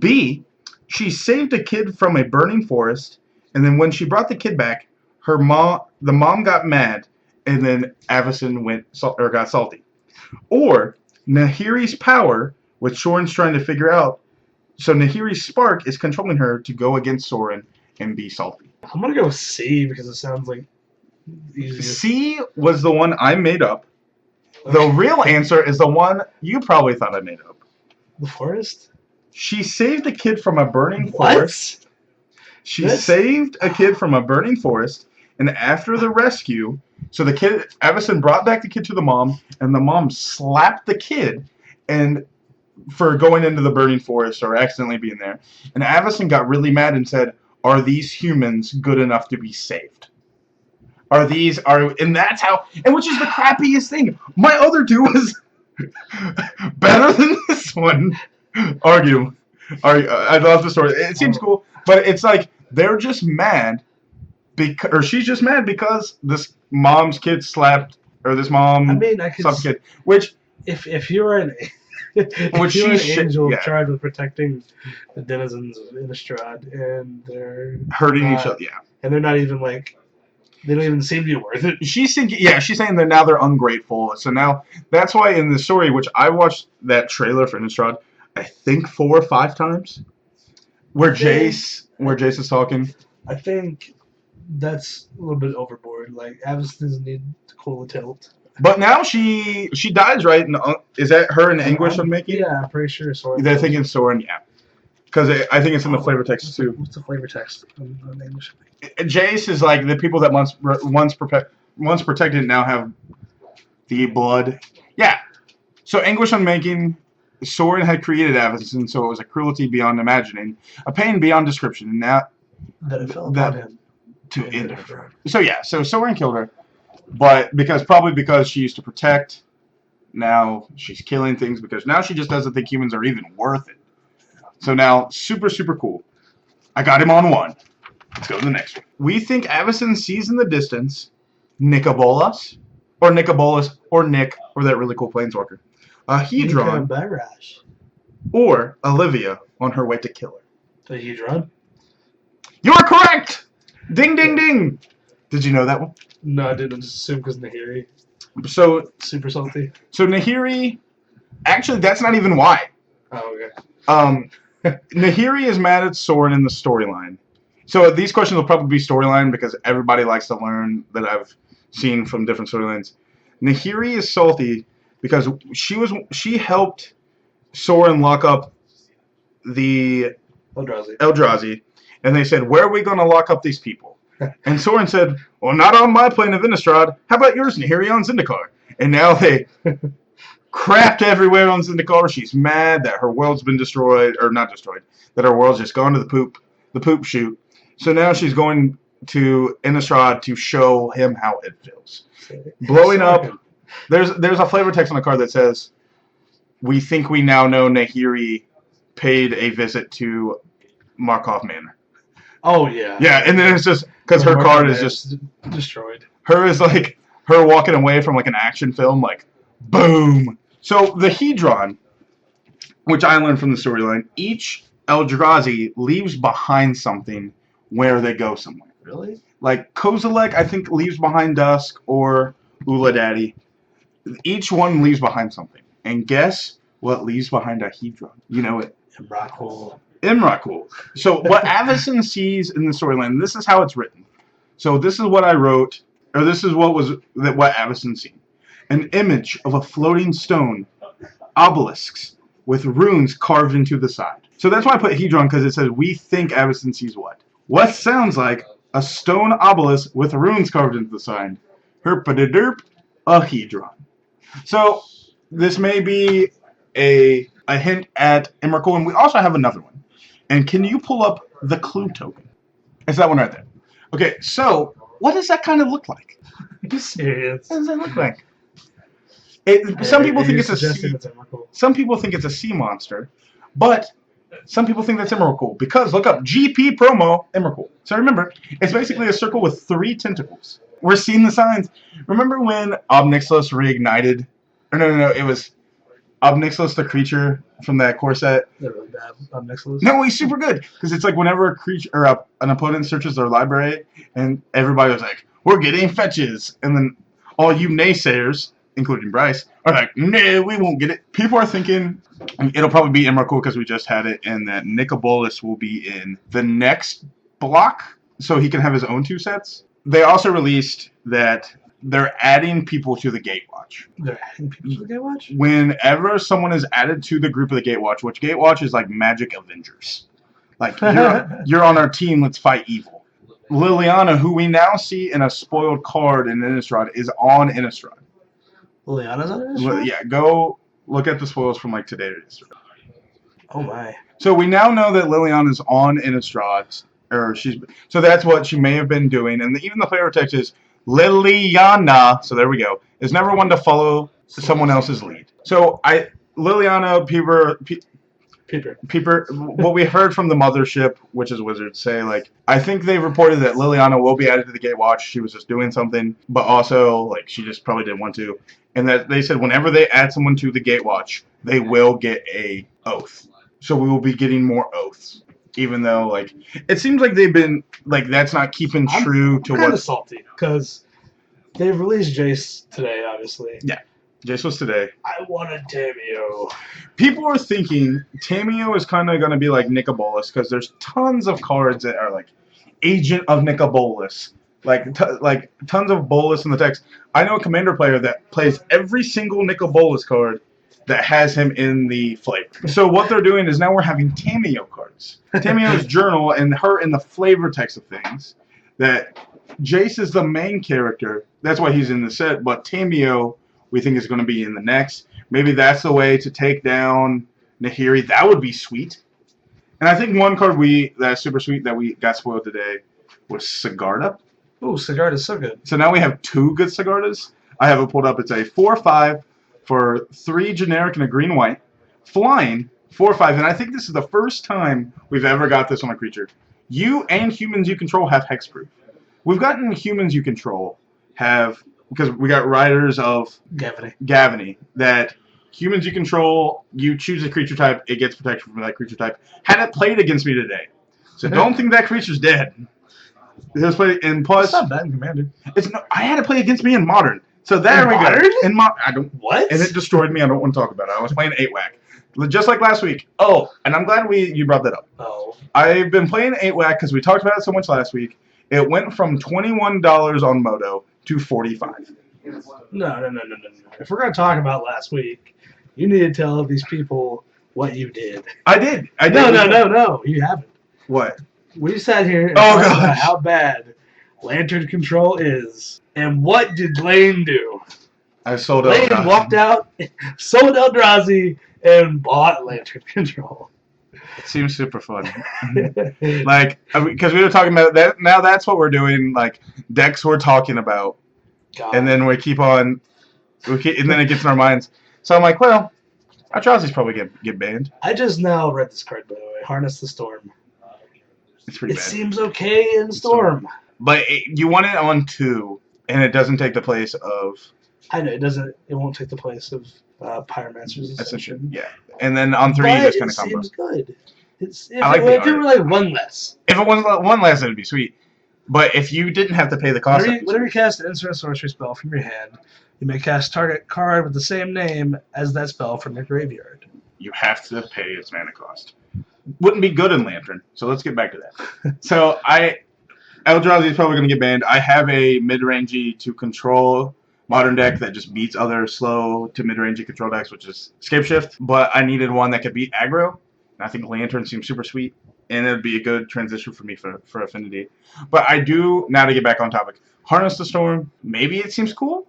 S2: B, she saved a kid from a burning forest, and then when she brought the kid back, the mom got mad, and then Avison got salty. Or Nahiri's power, which Soren's trying to figure out. So Nahiri's spark is controlling her to go against Soren and be salty.
S3: I'm gonna go C because it sounds like easier.
S2: C was the one I made up. The real answer is the one you probably thought I made up.
S3: The forest?
S2: She saved a kid from a burning forest. She saved a kid from a burning forest, and after the rescue, so the kid, Avison brought back the kid to the mom, and the mom slapped the kid and for going into the burning forest or accidentally being there. And Avison got really mad and said, "Are these humans good enough to be saved? And that's how, and which is the crappiest thing. My other 2 was better than this one. I love the story. It seems cool, but it's like they're just mad she's just mad because this mom's kid slapped, or this mom slapped the kid. Which,
S3: if you're an angel charged with protecting the denizens of Innistrad, and they're
S2: hurting each other,
S3: and they're not even like. They don't even seem to be worth it.
S2: She's saying that now they're ungrateful. So now that's why in the story, which I watched that trailer for Innistrad, I think 4 or 5 times, where Jace is talking.
S3: I think that's a little bit overboard. Like Avison doesn't need to cool the tilt.
S2: But now she dies, right? And, is that her in Anguish Unmaking?
S3: Yeah, I'm pretty sure Soren.
S2: They're thinking Soren, yeah. Because I think it's in the flavor text too.
S3: What's the flavor text on English?
S2: Jace is like the people that once protected now have the blood. Yeah. So Anguish Unmaking, Soren had created Avison, so it was a cruelty beyond imagining, a pain beyond description, and now
S3: that it fell upon him
S2: to end her. So Soren killed her, but because she used to protect. Now she's killing things because now she just doesn't think humans are even worth it. So now, super, super cool. I got him on 1. Let's go to the next one. We think Avison sees in the distance Nicobolas, or Nick, or that really cool planeswalker. A Hedron, or Olivia on her way to kill her.
S3: A Hedron?
S2: You are correct! Ding, ding, ding! Did you know that one?
S3: No, I didn't. Just assume because Nahiri.
S2: So
S3: super salty.
S2: So Nahiri, actually, that's not even why.
S3: Oh, okay.
S2: Nahiri is mad at Soren in the storyline. So these questions will probably be storyline because everybody likes to learn that I've seen from different storylines. Nahiri is salty because she helped Soren lock up the
S3: Eldrazi.
S2: And they said, where are we going to lock up these people? And Soren said, well, not on my plane of Innistrad. How about yours, Nahiri, on Zendikar? And now they crapped everywhere on Zendikar. She's mad that her world's been destroyed, or not destroyed, that her world's just gone to the poop chute. So now she's going to Innistrad to show him how it feels. Blowing up. There's a flavor text on the card that says, we think we now know Nahiri paid a visit to Markov Manor.
S3: Oh, yeah.
S2: Yeah, and then it's just, because her card is just
S3: destroyed.
S2: Her is like, her walking away from like an action film, like, boom. So the Hedron, which I learned from the storyline, each Eldrazi leaves behind something where they go somewhere.
S3: Really?
S2: Like Kozilek, I think, leaves behind Dusk, or Uladaddy. Each one leaves behind something. And guess what leaves behind a Hedron? You know it. Imrakul. So what Avacyn sees in the storyline, this is how it's written. So this is what I wrote, or this is what Avacyn seen. An image of a floating stone, obelisks, with runes carved into the side. So that's why I put Hedron, because it says, we think Avacyn sees what? What sounds like a stone obelisk with runes carved into the side. Herpa-de-derp, a Hedron. So this may be a hint at Emrakul, and we also have another one. And can you pull up the clue token? It's that one right there. Okay, so what does that kind of look like?
S3: Are you serious?
S2: What does that look like? Some people think it's a sea. Some people think it's a sea monster, but some people think that's Emrakul, because look up GP promo Emrakul. So remember, it's basically a circle with 3 tentacles. We're seeing the signs. Remember when Obnixilos reignited? Or no, it was Obnixilos, the creature from that core set.
S3: They're really bad. Obnixilos.
S2: No, he's super good, because it's like whenever a creature or an opponent searches their library, and everybody was like, "We're getting fetches," and then all you naysayers, including Bryce, are like, "No, we won't get it." People are thinking it'll probably be Emrakul because we just had it, and that Nicobolus will be in the next block, so he can have his own 2 sets. They also released that they're adding people to the Gatewatch.
S3: They're adding people to the Gatewatch?
S2: Whenever someone is added to the group of the Gatewatch, which Gatewatch is like Magic Avengers. Like, you're on our team, let's fight evil. Liliana, who we now see in a spoiled card in Innistrad, is on Innistrad.
S3: Liliana's on Innistrad?
S2: Yeah, go look at the spoils from like today to yesterday.
S3: Oh my.
S2: So we now know that Liliana's on Innistrad, so that's what she may have been doing, and even the flavor text is Liliana, so there we go, is never one to follow someone else's lead. So Liliana, Peeper, what we heard from the mothership, which is Wizards, say, like, I think they've reported that Liliana will be added to the Gatewatch. She was just doing something, but also, like, she just probably didn't want to. And that they said whenever they add someone to the Gatewatch, they will get a oath. So we will be getting more oaths. Even though, like, it seems like they've been, like, that's not keeping true to what...
S3: I'm kind of salty, because they've released Jace today, obviously.
S2: Yeah, Jace was today.
S3: I wanted Tameo.
S2: People are thinking Tameo is kind of going to be like Nicobolus, because there's tons of cards that are, like, Agent of Nicobolus. Like tons of Bolus in the text. I know a Commander player that plays every single Nicobolus card that has him in the flavor. So what they're doing is now we're having Tameo cards. Tameo's journal and her in the flavor text of things. That Jace is the main character. That's why he's in the set. But Tameo, we think, is going to be in the next. Maybe that's the way to take down Nahiri. That would be sweet. And I think one card that's super sweet that we got spoiled today was Sigarda.
S3: Ooh, Sigarda's so good.
S2: So now we have 2 good Sigardas. I have it pulled up. It's a 4/5 for 3 generic and a green-white. Flying, 4/5. And I think this is the first time we've ever got this on a creature. You and humans you control have hexproof. We've gotten humans you control because we got Riders of Gavany, that humans you control, you choose a creature type, it gets protection from that creature type. Had it played against me today. So don't think that creature's dead. It was played in plus.
S3: It's not bad in Commander.
S2: I had it play against me in Modern. So there we go. In Modern?
S3: What?
S2: And it destroyed me. I don't want to talk about it. I was playing 8-whack. Just like last week. Oh, and I'm glad you brought that up.
S3: Oh.
S2: I've been playing 8-whack because we talked about it so much last week. It went from $21 on Moto to $45.
S3: No. If we're going to talk about last week, you need to tell these people what you did.
S2: I did.
S3: No. You haven't.
S2: What?
S3: We sat here and
S2: talked
S3: about how bad Lantern control is. And what did Lane do?
S2: I sold
S3: Lane
S2: out.
S3: walked out, sold Eldrazi, and bought Lantern control.
S2: It seems super fun. Like, because we were talking about that. Now that's what we're doing. Like, decks we're talking about.
S3: God.
S2: And then we keep on, and then it gets in our minds. So I'm like, well, Eldrazi's probably get banned.
S3: I just now read this card, by the way. Harness the Storm.
S2: It's pretty
S3: It
S2: bad.
S3: seems okay in Storm.
S2: But you want it on 2, and it doesn't take the place of...
S3: I know, it doesn't. It won't take the place of Pyromancer's Ascension.
S2: Yeah. And then on 3, this kind of combo.
S3: It seems good. If
S2: like
S3: it were like one less.
S2: If it was one less, it would be sweet. But if you didn't have to pay the cost...
S3: Whenever you cast an instant sorcery spell from your hand, you may cast target card with the same name as that spell from your graveyard.
S2: You have to pay its mana cost. Wouldn't be good in Lantern, so let's get back to that. So Eldrazi is probably going to get banned. I have a mid-rangey to control modern deck that just beats other slow to mid-rangey control decks, which is Scapeshift. But I needed one that could beat aggro, and I think Lantern seems super sweet, and it would be a good transition for me for Affinity. But I do, now to get back on topic, Harness the Storm, maybe it seems cool.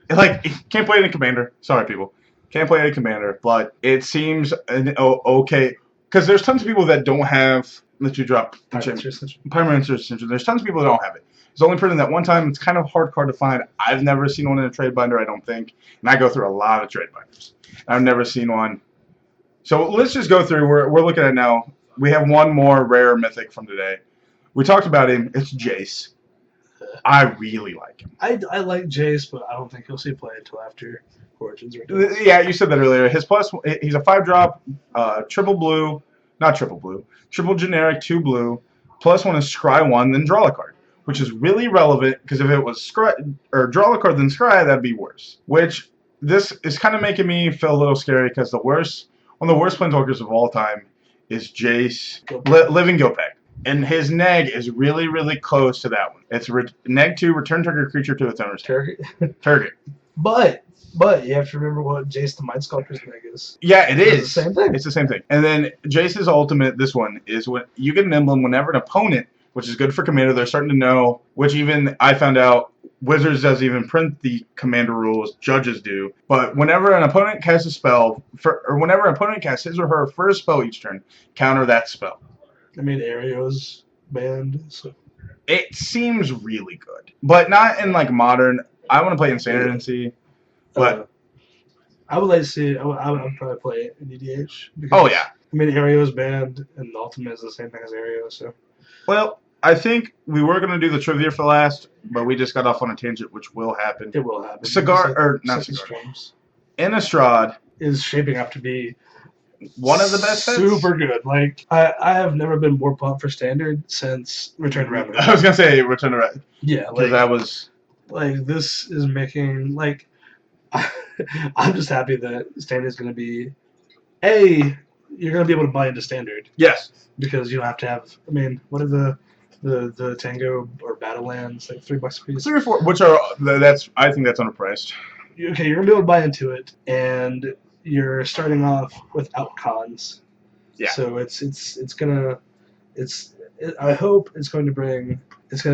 S2: Like, can't play it in Commander. Sorry, people. Can't play it in Commander, but it seems okay. Because there's tons of people that don't have the 2-drop Pyromancer Ascension. There's tons of people that don't have it. It's only printed that one time. It's kind of hard card to find. I've never seen one in a trade binder, I don't think. And I go through a lot of trade binders. I've never seen one. So let's just go through. We're looking at now. We have one more rare mythic from today. We talked about him. It's Jace. I really like him.
S3: I like Jace, but I don't think you'll see play until after Origins.
S2: Yeah, you said that earlier. He's a 5-drop, triple blue, not triple blue, triple generic, 2 blue, +1 is scry 1, then draw a card, which is really relevant because if it was scry or draw a card then scry, that'd be worse. Which this is kind of making me feel a little scary because one of the worst planeswalkers of all time is Jace, Living Gilpack. And his neg is really, really close to that one. It's neg 2, return target creature to its owner's target.
S3: But you have to remember what Jace the Mind Sculptor's neg is.
S2: Yeah, it is.
S3: It's the same thing.
S2: It's the same thing. And then Jace's ultimate, this one, is when you get an emblem whenever an opponent, which is good for Commander, they're starting to know, which even I found out, Wizards doesn't even print the Commander rules, Judges do. But whenever an opponent casts a spell, or whenever an opponent casts his or her first spell each turn, counter that spell.
S3: I mean, Ario's banned, so...
S2: It seems really good. But not in, like, modern... I want to play in Standard and see, but...
S3: I would like to see... I would probably play it in EDH.
S2: Oh, yeah.
S3: I mean, Ario's banned, and the Ultimate is the same thing as Ario, so...
S2: Well, I think we were going to do the trivia for last, but we just got off on a tangent, which will happen.
S3: It will happen.
S2: Innistrad
S3: is shaping up to be...
S2: one of the best sets?
S3: Super good. Like, I have never been more pumped for Standard since Return to Ravnica.
S2: I was going to say Return to Ravnica.
S3: Yeah.
S2: Because that was...
S3: Like, this is making... Like, I'm just happy that Standard is going to be... you're going to be able to buy into Standard.
S2: Yes.
S3: Because you don't have to have... I mean, what are the Tango or Battlelands? Like, $3 a piece?
S2: 3 or 4, which are... I think that's underpriced.
S3: Okay, you're going to be able to buy into it, and... You're starting off without cons, so I hope it's going to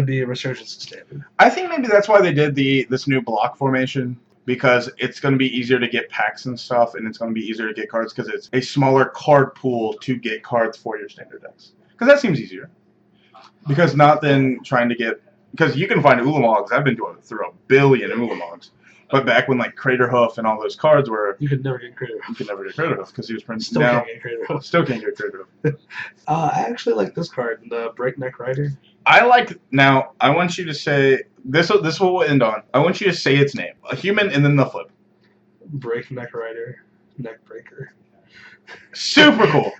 S3: be a resurgence in Standard.
S2: I think maybe that's why they did this new block formation, because it's going to be easier to get packs and stuff, and it's going to be easier to get cards because it's a smaller card pool to get cards for your Standard decks. Because that seems easier. Because not then trying to get, because you can find Ulamogs. I've been doing it through 1 billion Ulamogs. But back when like Crater Hoof and all those cards were...
S3: You could never get Crater Hoof.
S2: You could never get Crater Hoof because he was printed.
S3: Still can't get Crater Hoof.
S2: Still can't get Crater Hoof.
S3: I actually like this card, the Breakneck Rider.
S2: I like... Now, I want you to say... This is what we'll end on. I want you to say its name. A human and then the flip.
S3: Breakneck Rider. Neckbreaker.
S2: Super cool.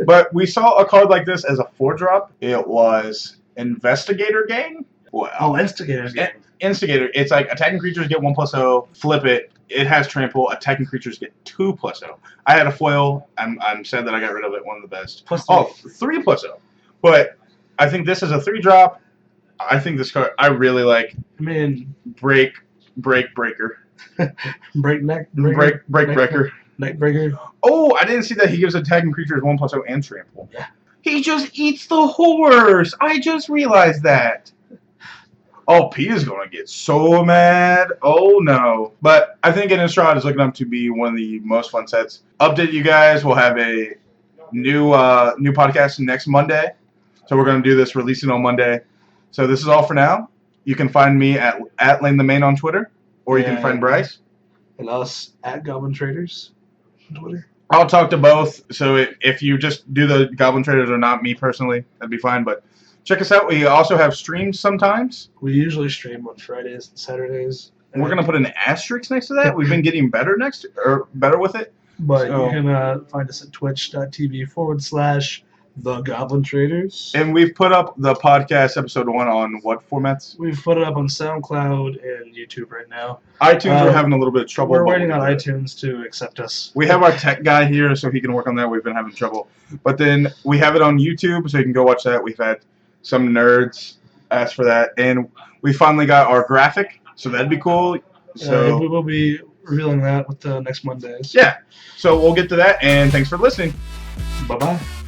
S2: But we saw a card like this as a 4-drop. It was Investigator Gang.
S3: Wow. Oh, Instigator's Gang.
S2: Instigator, it's like attacking creatures get 1+0, flip it. It has trample. Attacking creatures get 2+0. I had a foil. I'm sad that I got rid of it. One of the best.
S3: +3.
S2: Oh, 3+0. But I think this is a 3-drop. I think this card I really like.
S3: I mean,
S2: Breaker.
S3: Breakneck.
S2: Breaker.
S3: Neckbreaker.
S2: Oh, I didn't see that he gives attacking creatures 1+0 and trample.
S3: Yeah.
S2: He just eats the horse. I just realized that. Oh, Pete is going to get so mad. Oh, no. But I think Innistrad is looking up to be one of the most fun sets. Update you guys. We'll have a new podcast next Monday. So we're going to do this, releasing on Monday. So this is all for now. You can find me at Lane the Main on Twitter, or you can find Bryce.
S3: And us at Goblin Traders on Twitter.
S2: I'll talk to both. So if you just do the Goblin Traders or not me personally, that'd be fine. But check us out. We also have streams sometimes.
S3: We usually stream on Fridays and Saturdays.
S2: We're gonna put an asterisk next to that. We've been getting better with it.
S3: But you can find us at twitch.tv/The Goblin Traders.
S2: And we've put up the podcast episode 1 on what formats?
S3: We've put it up on SoundCloud and YouTube right now.
S2: iTunes are having a little bit of trouble.
S3: We're waiting on iTunes to accept us.
S2: We have our tech guy here, so he can work on that. We've been having trouble. But then we have it on YouTube, so you can go watch that. We've had some nerds ask for that. And we finally got our graphic, so that'd be cool. So
S3: we will be revealing that with the next Mondays.
S2: Yeah. So we'll get to that, and thanks for listening.
S3: Bye-bye.